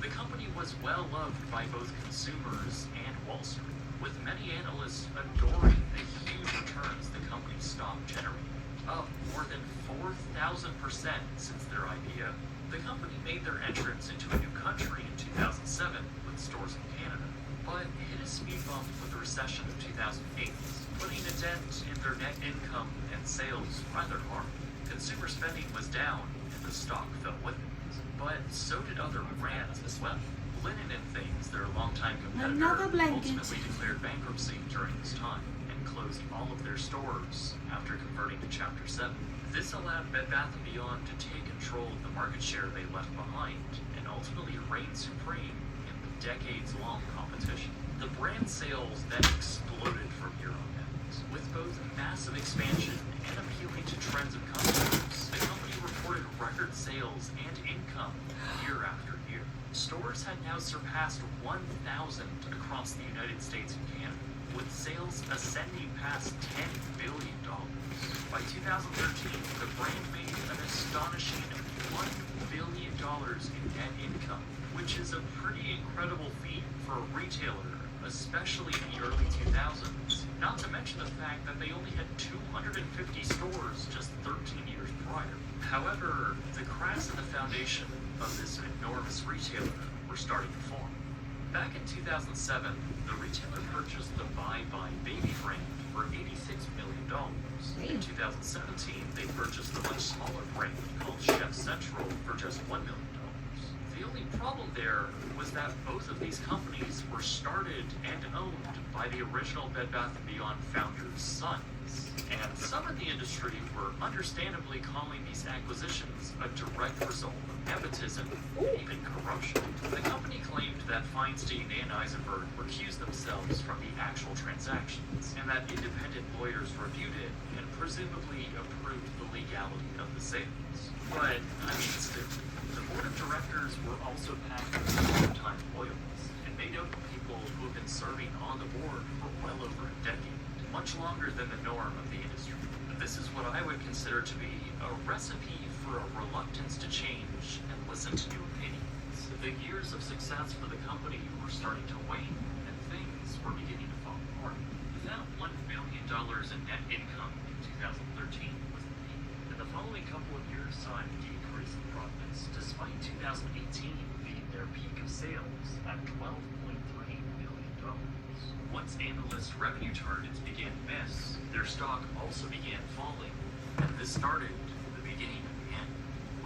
The company was well loved by both consumers and Wall Street, with many analysts adoring the huge returns the company's stock generated, up more than 4,000% since their IPO. The company made their entrance into a new country in 2007 with stores in Canada, but hit a speed bump with the recession of 2008, putting a dent in their net income and sales rather hard. Consumer spending was down and the stock fell with it, but so did other brands as well. Linen & Things, their longtime competitor, ultimately declared bankruptcy during this time and closed all of their stores after converting to Chapter 7. This allowed Bed Bath & Beyond to take control of the market share they left behind and ultimately reign supreme in the decades-long competition. The brand sales then exploded from here on out, with both massive expansion and appealing to trends of customers. The company reported record sales and income year after year. Stores had now surpassed 1,000 across the United States and Canada, with sales ascending past $10 billion. By 2013, the brand made an astonishing $1 billion in net income, which is a pretty incredible feat for a retailer, especially in the early 2000s, not to mention the fact that they only had 250 stores just 13 years prior. However, the cracks in the foundation of this enormous retailer were starting to form. Back in 2007, the retailer purchased the Bye Bye Baby brand for $86 million. In 2017, they purchased a much smaller brand called Chef Central for just $1 million. The only problem there was that both of these companies were started and owned by the original Bed Bath & Beyond founders' sons. And some in the industry were understandably calling these acquisitions a direct result of nepotism and even corruption. The company claimed that Feinstein and Eisenberg recused themselves from the actual transactions, and that independent lawyers reviewed it and presumably approved the legality of the sales. But, I mean, still, the board of directors were also packed with long-time loyalists, and made up of people who have been serving on the board for well over a decade, much longer than the norm of the industry. This is what I would consider to be a recipe for a reluctance to change and listen to new opinions. The years of success for the company were starting to wane, and things were beginning to fall apart. Without $1 billion in net income in 2013 was the peak, and the following couple of years saw a decrease in profits, despite 2018 being their peak of sales at $12.3 million. Once analysts' revenue targets began to miss, their stock also began falling, and this started the beginning of the end,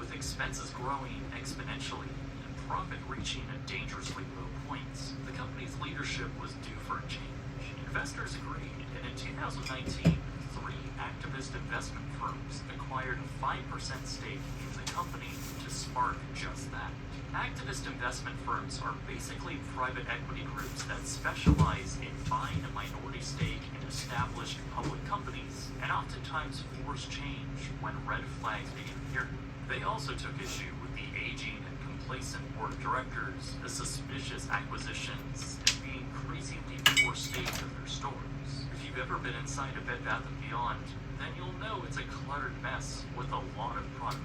with expenses growing exponentially and profit reaching a dangerously low points. The company's leadership was due for a change. Investors agreed, and in 2019, three activist investment firms acquired a 5% stake in the company to spark just that. Activist investment firms are basically private equity groups that specialize in buying a minority stake in established public companies, and oftentimes force change when red flags begin appearing. They also took issue with the aging and complacent board of directors, the suspicious acquisitions, and the increasingly poor state of their stores. If you've ever been inside a Bed Bath & Beyond, then you'll know it's a cluttered mess with a lot of product.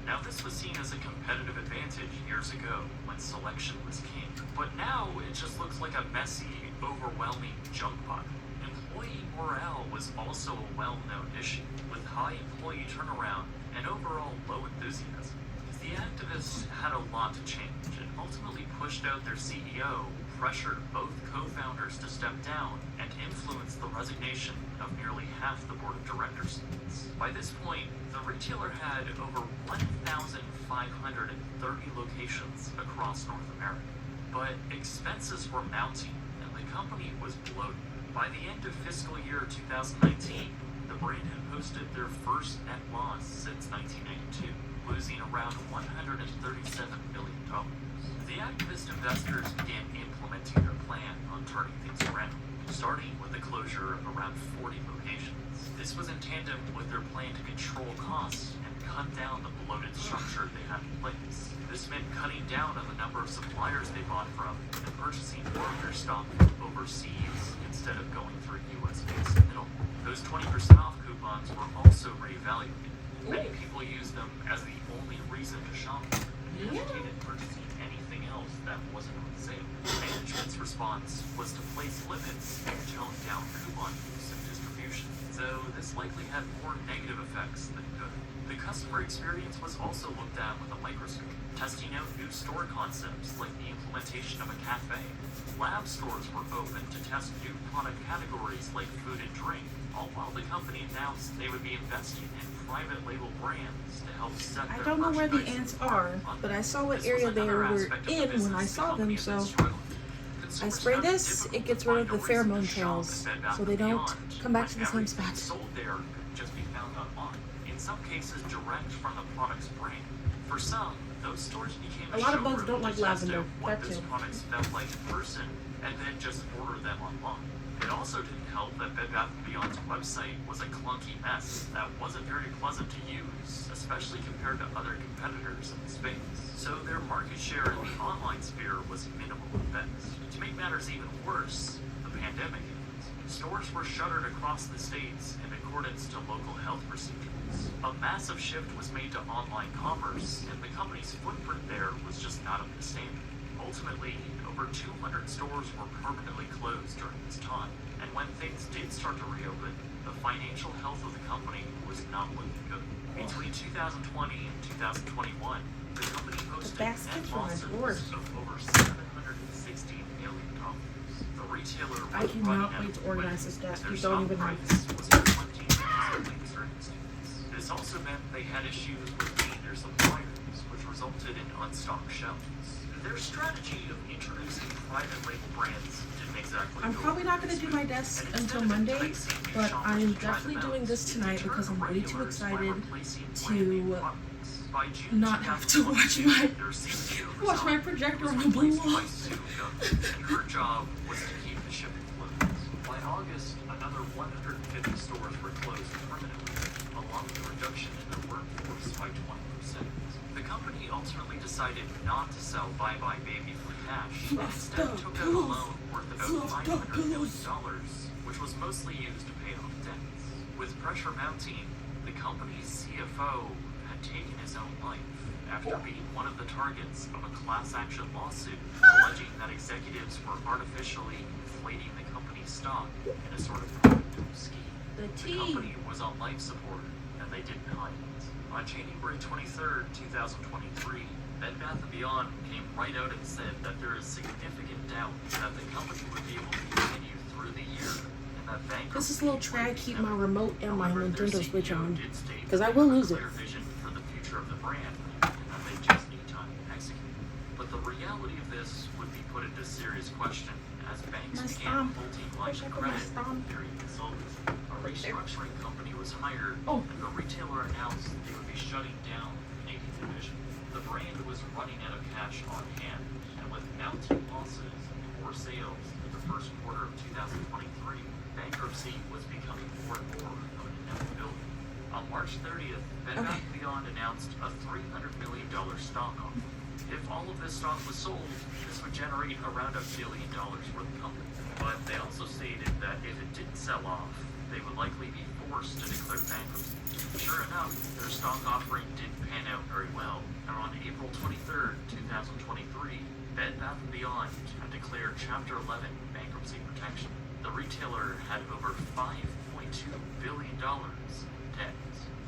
Now, this was seen as a competitive advantage years ago when selection was king, but now it just looks like a messy, overwhelming junk pile. Employee morale was also a well-known issue, with high employee turnaround and overall low enthusiasm. The activists had a lot to change and ultimately pushed out their CEO, pressured both co-founders to step down, and influenced the resignation of nearly half the board of directors. By this point, the retailer had over 1,530 locations across North America. But expenses were mounting, and the company was bloated. By the end of fiscal year 2019, the brand had posted their first net loss since 1992, losing around $137 million. The activist investors began implementing their plan on turning things around, starting with the closure of around 40 locations. This was in tandem with their plan to control costs and cut down the bloated structure they had in place. This meant cutting down on the number of suppliers they bought from and purchasing more of their stock from overseas instead of going through US-based middlemen. Those 20% off coupons were also reevaluated. Many people used them as the only reason to shop, and hesitated purchasing anything else that wasn't on sale. Management's response was to place limits and tone down coupon use and distribution, though this likely had more negative effects than good. The customer experience was also looked at with a microscope, testing out new store concepts like the implementation of a cafe. Lab stores were open to test new product categories like food and drink, all while the company announced they would be investing in private label brands to help set their I don't know where the merchandising ants are, but I saw what area they were in when I saw them, so I spray this, it gets rid of the pheromone trails, so they don't come back to the same spot. Sold there could just be found online. In some cases, direct from the product's brand. For some, those stores became A lot of bugs showroom don't like to test lavender, out what that those too. products felt like in person, and then just order them online. It also didn't help that Bed Bath & Beyond's website was a clunky mess that wasn't very pleasant to use, especially compared to other competitors in the space. So their market share in the online sphere was minimal at best. To make matters even worse, the pandemic hit. Stores were shuttered across the states in accordance to local health procedures. A massive shift was made to online commerce, and the company's footprint there was just not up to standard. Ultimately, over 200 stores were permanently closed during this time, and when things did start to reopen, the financial health of the company was not looking good. Between 2020 and 2021, the company posted net losses of over $760 million. The retailer was I cannot running out wait to of organize money, this desk. and You their don't stock even know. price was plummeting constantly during these days. This also meant they had issues with meeting their suppliers, which resulted in unstocked shelves. Their strategy of introducing private label brands didn't exactly I'm go probably not over going to do smoothly. my desk And until instead of Monday, enticing new but shoppers I'm to try definitely them doing out, this tonight it because I'm turned way too regulars by excited replacing to brand-name products. By June not have to watch 2022, my their CEO watch my resigned. projector Was on the blue replaced wall. by Sue Gunn, and her job was to keep the shipping flows. By August, another 150 stores were closed permanently, along with a reduction in their workforce by 20%. The company ultimately decided not to sell Bye Bye Baby for cash, and instead took out a loan worth about $500 million, which was mostly used to pay off debts. With pressure mounting, the company's CFO had taken his own life after being one of the targets of a class action lawsuit alleging that executives were artificially inflating the company's stock in a sort of profit scheme. The The tea. company was on life support, and they didn't hide it. On January 23rd, 2023, Bed Bath & Beyond came right out and said that there is significant doubt that the company would be able to continue through the year, and that bankruptcy This is a little try to would be keep my imminent. remote and my However, their Nintendo Switch CEO on, did state 'cause I they will have a lose it. clear vision for the future of the brand, and that they just need time to execute. But the reality of this would be put into serious question as banks My began stomp. holding lines of Check out my credit stomp. during insolvency. A restructuring company was hired, Oh. and the retailer announced they would be shutting down the Canadian division. The brand was running out of cash on hand, and with mounting losses and poor sales in the first quarter of 2023, bankruptcy was becoming more and more of an inevitability. On March 30th, Bed Bath & Beyond announced a $300 million stock offer. If all of this stock was sold, this would generate around $1 billion for the company. But they also stated that if it didn't sell off, they would likely be forced to declare bankruptcy. Sure enough, their stock offering didn't pan out very well, and on April 23rd, 2023, Bed Bath & Beyond had declared Chapter 11 bankruptcy protection. The retailer had over $5.2 billion in debt.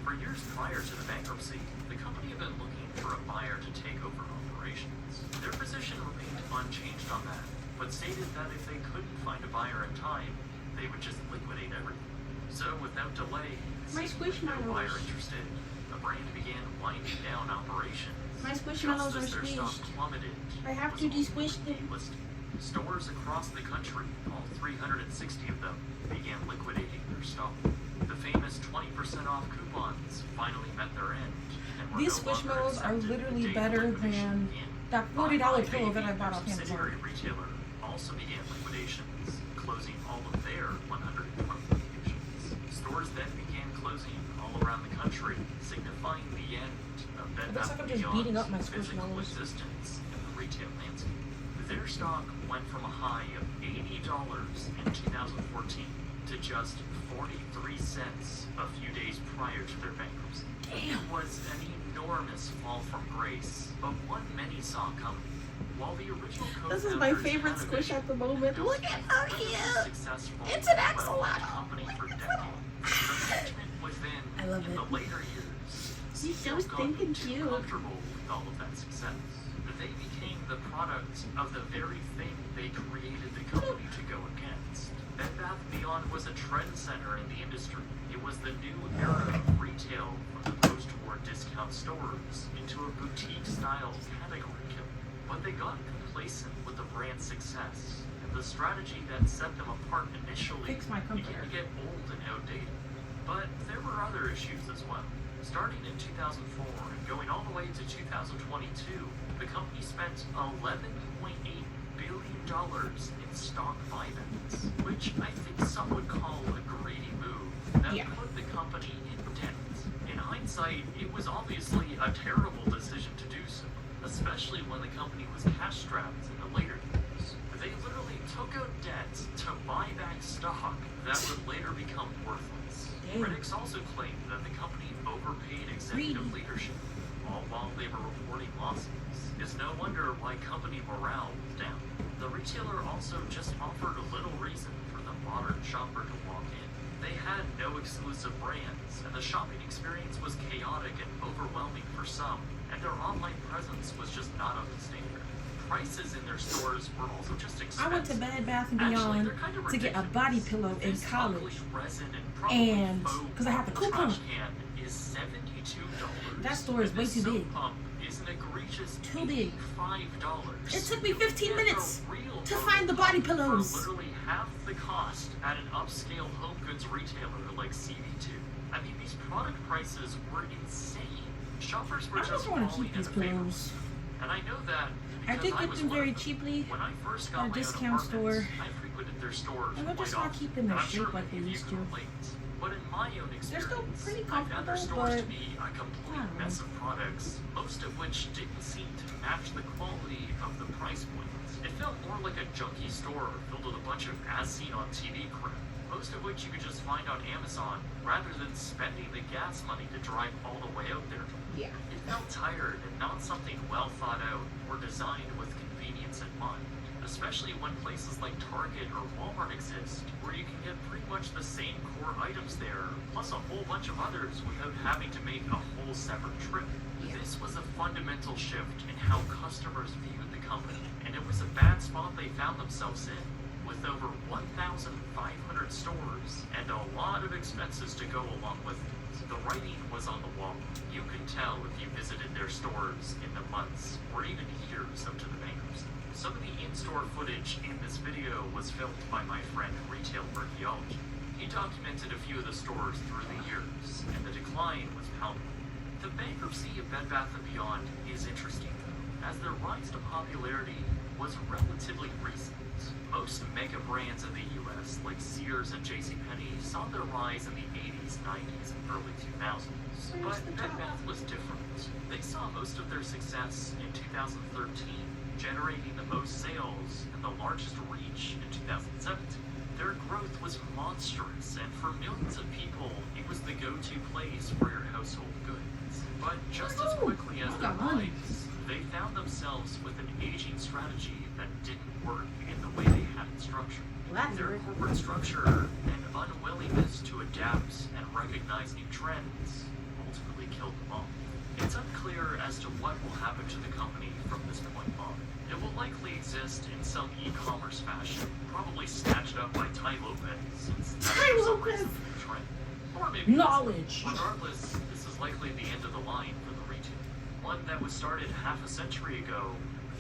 For years prior to the bankruptcy, the company had been looking for a buyer to take over operations. Their position remained unchanged on that, but stated that if they couldn't find a buyer in time, they would just liquidate everything. So without delay, My seeing no Squishmallows. buyer interested, the brand began winding down operations. My Squishmallows Just as are their stock squished. plummeted, I have was to almost de-squish them. delisted. Stores across the country, all 360 of them, began liquidating their stock. The famous 20% off coupons finally met their end. And were These no longer Squishmallows are accepted the literally day better liquidation than began. that $40 Buybuy pillow that I Baby, bought their off Amazon. subsidiary retailer, also began liquidations, closing all of their 120 locations. Stores then began closing all around the country, signifying the end of Bed It looks Bath like I'm just Beyond's beating up my physical Squishmallows. existence in the retail landscape. Their stock went from a high of $80 in 2014 to just 43 cents a few days prior to their bankruptcy. It was an enormous fall from grace, but one many saw coming. While the original This is my co-founders favorite had a squish vision at the moment. built Look at how incredibly cute. successful It's an and well-run axolotl. company for decades, the management within I love in it. the later years He's so still got stinking too cute. comfortable with all of that success. They became the product of the very thing they created the company to go against. Bed Bath & Beyond was a trendsetter in the industry. It was the new era of retail from the post-war discount stores into a boutique-style category killer. But they got complacent with the brand's success, and the strategy that set them apart initially Fix my began computer. to get old and outdated. But there were other issues as well. Starting in 2004 and going all the way to 2022, the company spent $11.8 billion in stock buybacks, which I think some would call a greedy move that Yeah. put the company in debt. In hindsight, it was obviously a terrible decision to do so, especially when the company was cash-strapped in the later years. They literally took out debt to buy back stock that would later become worthless. Damn. Critics also claimed that the company overpaid executive leadership, all while they were reporting losses. It's no wonder why company morale was down. The retailer also just offered a little reason for the modern shopper to walk in. They had no exclusive brands, and the shopping experience was chaotic and overwhelming for some, and their online presence was just not up to standard. Prices in their stores were also just expensive. I went to Bed Bath & Actually, Beyond they're kind of to get a ridiculous. body pillow in This college. ugly resin and probably And faux because I had the marble coupon. trash can is $72. That store is and way this too soap big. pump is an egregious Too big. $85. It took me You can 15 get minutes a real to purple find the body pump for pillows. literally half the cost at an upscale home goods retailer like CB2. I mean, these product prices were insane. Shoppers were I just just want to falling keep these into favor. pillows. And I know that I because did I get was them one very of them. cheaply When I first at got a my discount own apartment, store. I frequented their stores And they're quite just not often. keeping their And I'm shape sure like they many of used you to. can relate. But in my own experience, They're still pretty I found their comfortable, stores to but be a complete I don't know. mess of products, most of which didn't seem to match the quality of the price points. It felt more like a junky store filled with a bunch of as-seen-on-TV crap, most of which you could just find on Amazon rather than spending the gas money to drive all the way out there. Yeah. It felt tired and not something well thought out or designed with convenience in mind. especially when places like Target or Walmart exist, where you can get pretty much the same core items there, plus a whole bunch of others without having to make a whole separate trip. This was a fundamental shift in how customers viewed the company, and it was a bad spot they found themselves in. With over 1,500 stores and a lot of expenses to go along with it, the writing was on the wall. You could tell if you visited their stores in the months or even years up to the bankruptcy. Some of the in-store footage in this video was filmed by my friend Retail Archaeology. He documented a few of the stores through the years, and the decline was palpable. The bankruptcy of Bed Bath & Beyond is interesting, though, as their rise to popularity was relatively recent. Most mega brands in the US, like Sears and JCPenney, saw their rise in the 80s, 90s, and early 2000s. But Bed Bath was different. They saw most of their success in 2013, generating the most sales and the largest reach in 2017. Their growth was monstrous, and for millions of people, it was the go-to place for your household goods. But just as quickly as their rise, they found themselves with an aging strategy that didn't work in the way they had it structured. Their corporate structure and unwillingness to adapt and recognize new trends ultimately killed them off. It's unclear as to what will happen to the company from this point on. It will likely exist in some e-commerce fashion, probably snatched up by Tai Lopez, since Tai Lopez! Trend. Or maybe Knowledge. Regardless, this is likely the end of the line for the retail. One that was started half a century ago,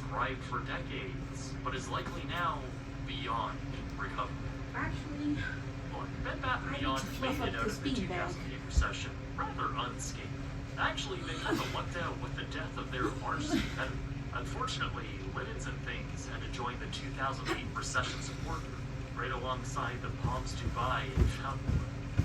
thrived for decades, but is likely now beyond recovery. Actually, Look, Bed Bath & Beyond made it out of the 2008 recession rather unscathed. Actually, they kind of lucked out with the death of their largest competitor. Unfortunately, Linens and Things had to join the 2008 recession support group, right alongside the Palms Dubai and Fountain.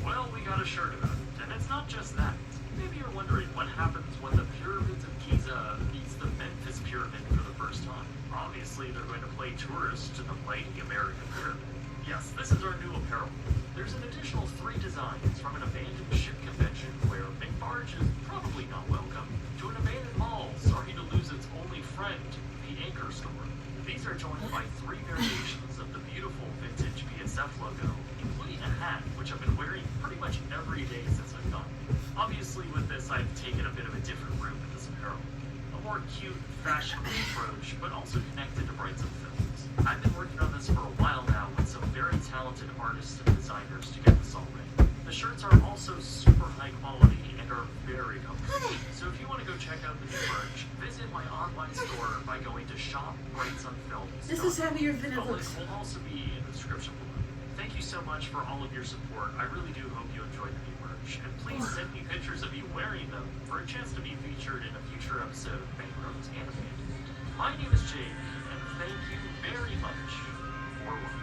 Well, we got a shirt about it, and it's not just that. Maybe you're wondering what happens when the pyramids of Giza meets the Memphis Pyramid for the first time. Obviously, they're going to play tourists to the mighty American Pyramid. Yes, this is our new apparel. There's an additional 3 designs, from an abandoned ship convention where big barge is probably not welcome, to an abandoned mall starting to lose its only friend, the Anchor Store. These are joined by 3 variations of the beautiful vintage BSF logo, including a hat, which I've been wearing pretty much every day since I've gotten it. Obviously, with this, I've taken a bit of a different route with this apparel. A more cute, fashionable approach, but also connected to Brightsome Films. I've been working on this for a while now with some very talented artists and designers to get this all ready. The shirts are also super high quality and are very comfortable. So if you want to go check out the new merch, visit my online store by going to shop.brightsomefilms.com. this is heavier than it The link looks. will also be in the description below. Thank you so much for all of your support. I really do hope you enjoyed the new merch. And please send me pictures of you wearing them for a chance to be featured in a future episode of Bankrupt and Abandoned. My name is Jake, and thank you very much for watching.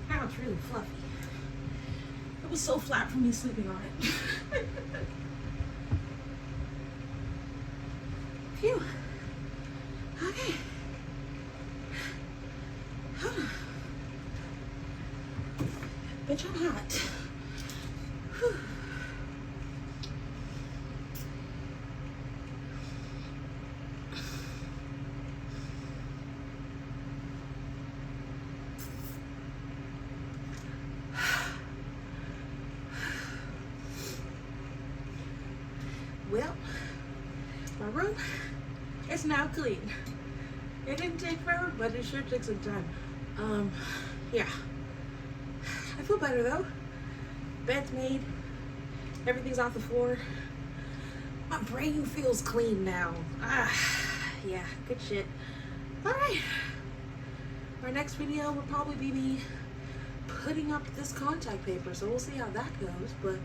Now it's really fluffy. It was so flat from me sleeping on it. Phew. Okay. Bitch, I'm hot. Whew. Well, my room is now clean. It didn't take forever, but it sure took some time. Yeah. I feel better though. Bed's made. Everything's off the floor. My brain feels clean now. Yeah, good shit. Alright. Our next video will probably be me putting up this contact paper, so we'll see how that goes. But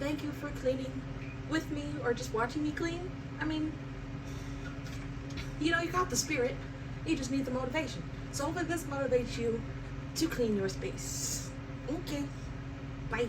thank you for cleaning with me or just watching me clean. I mean, you know, you got the spirit. You just need the motivation. So hopefully this motivates you to clean your space. Okay. Bye.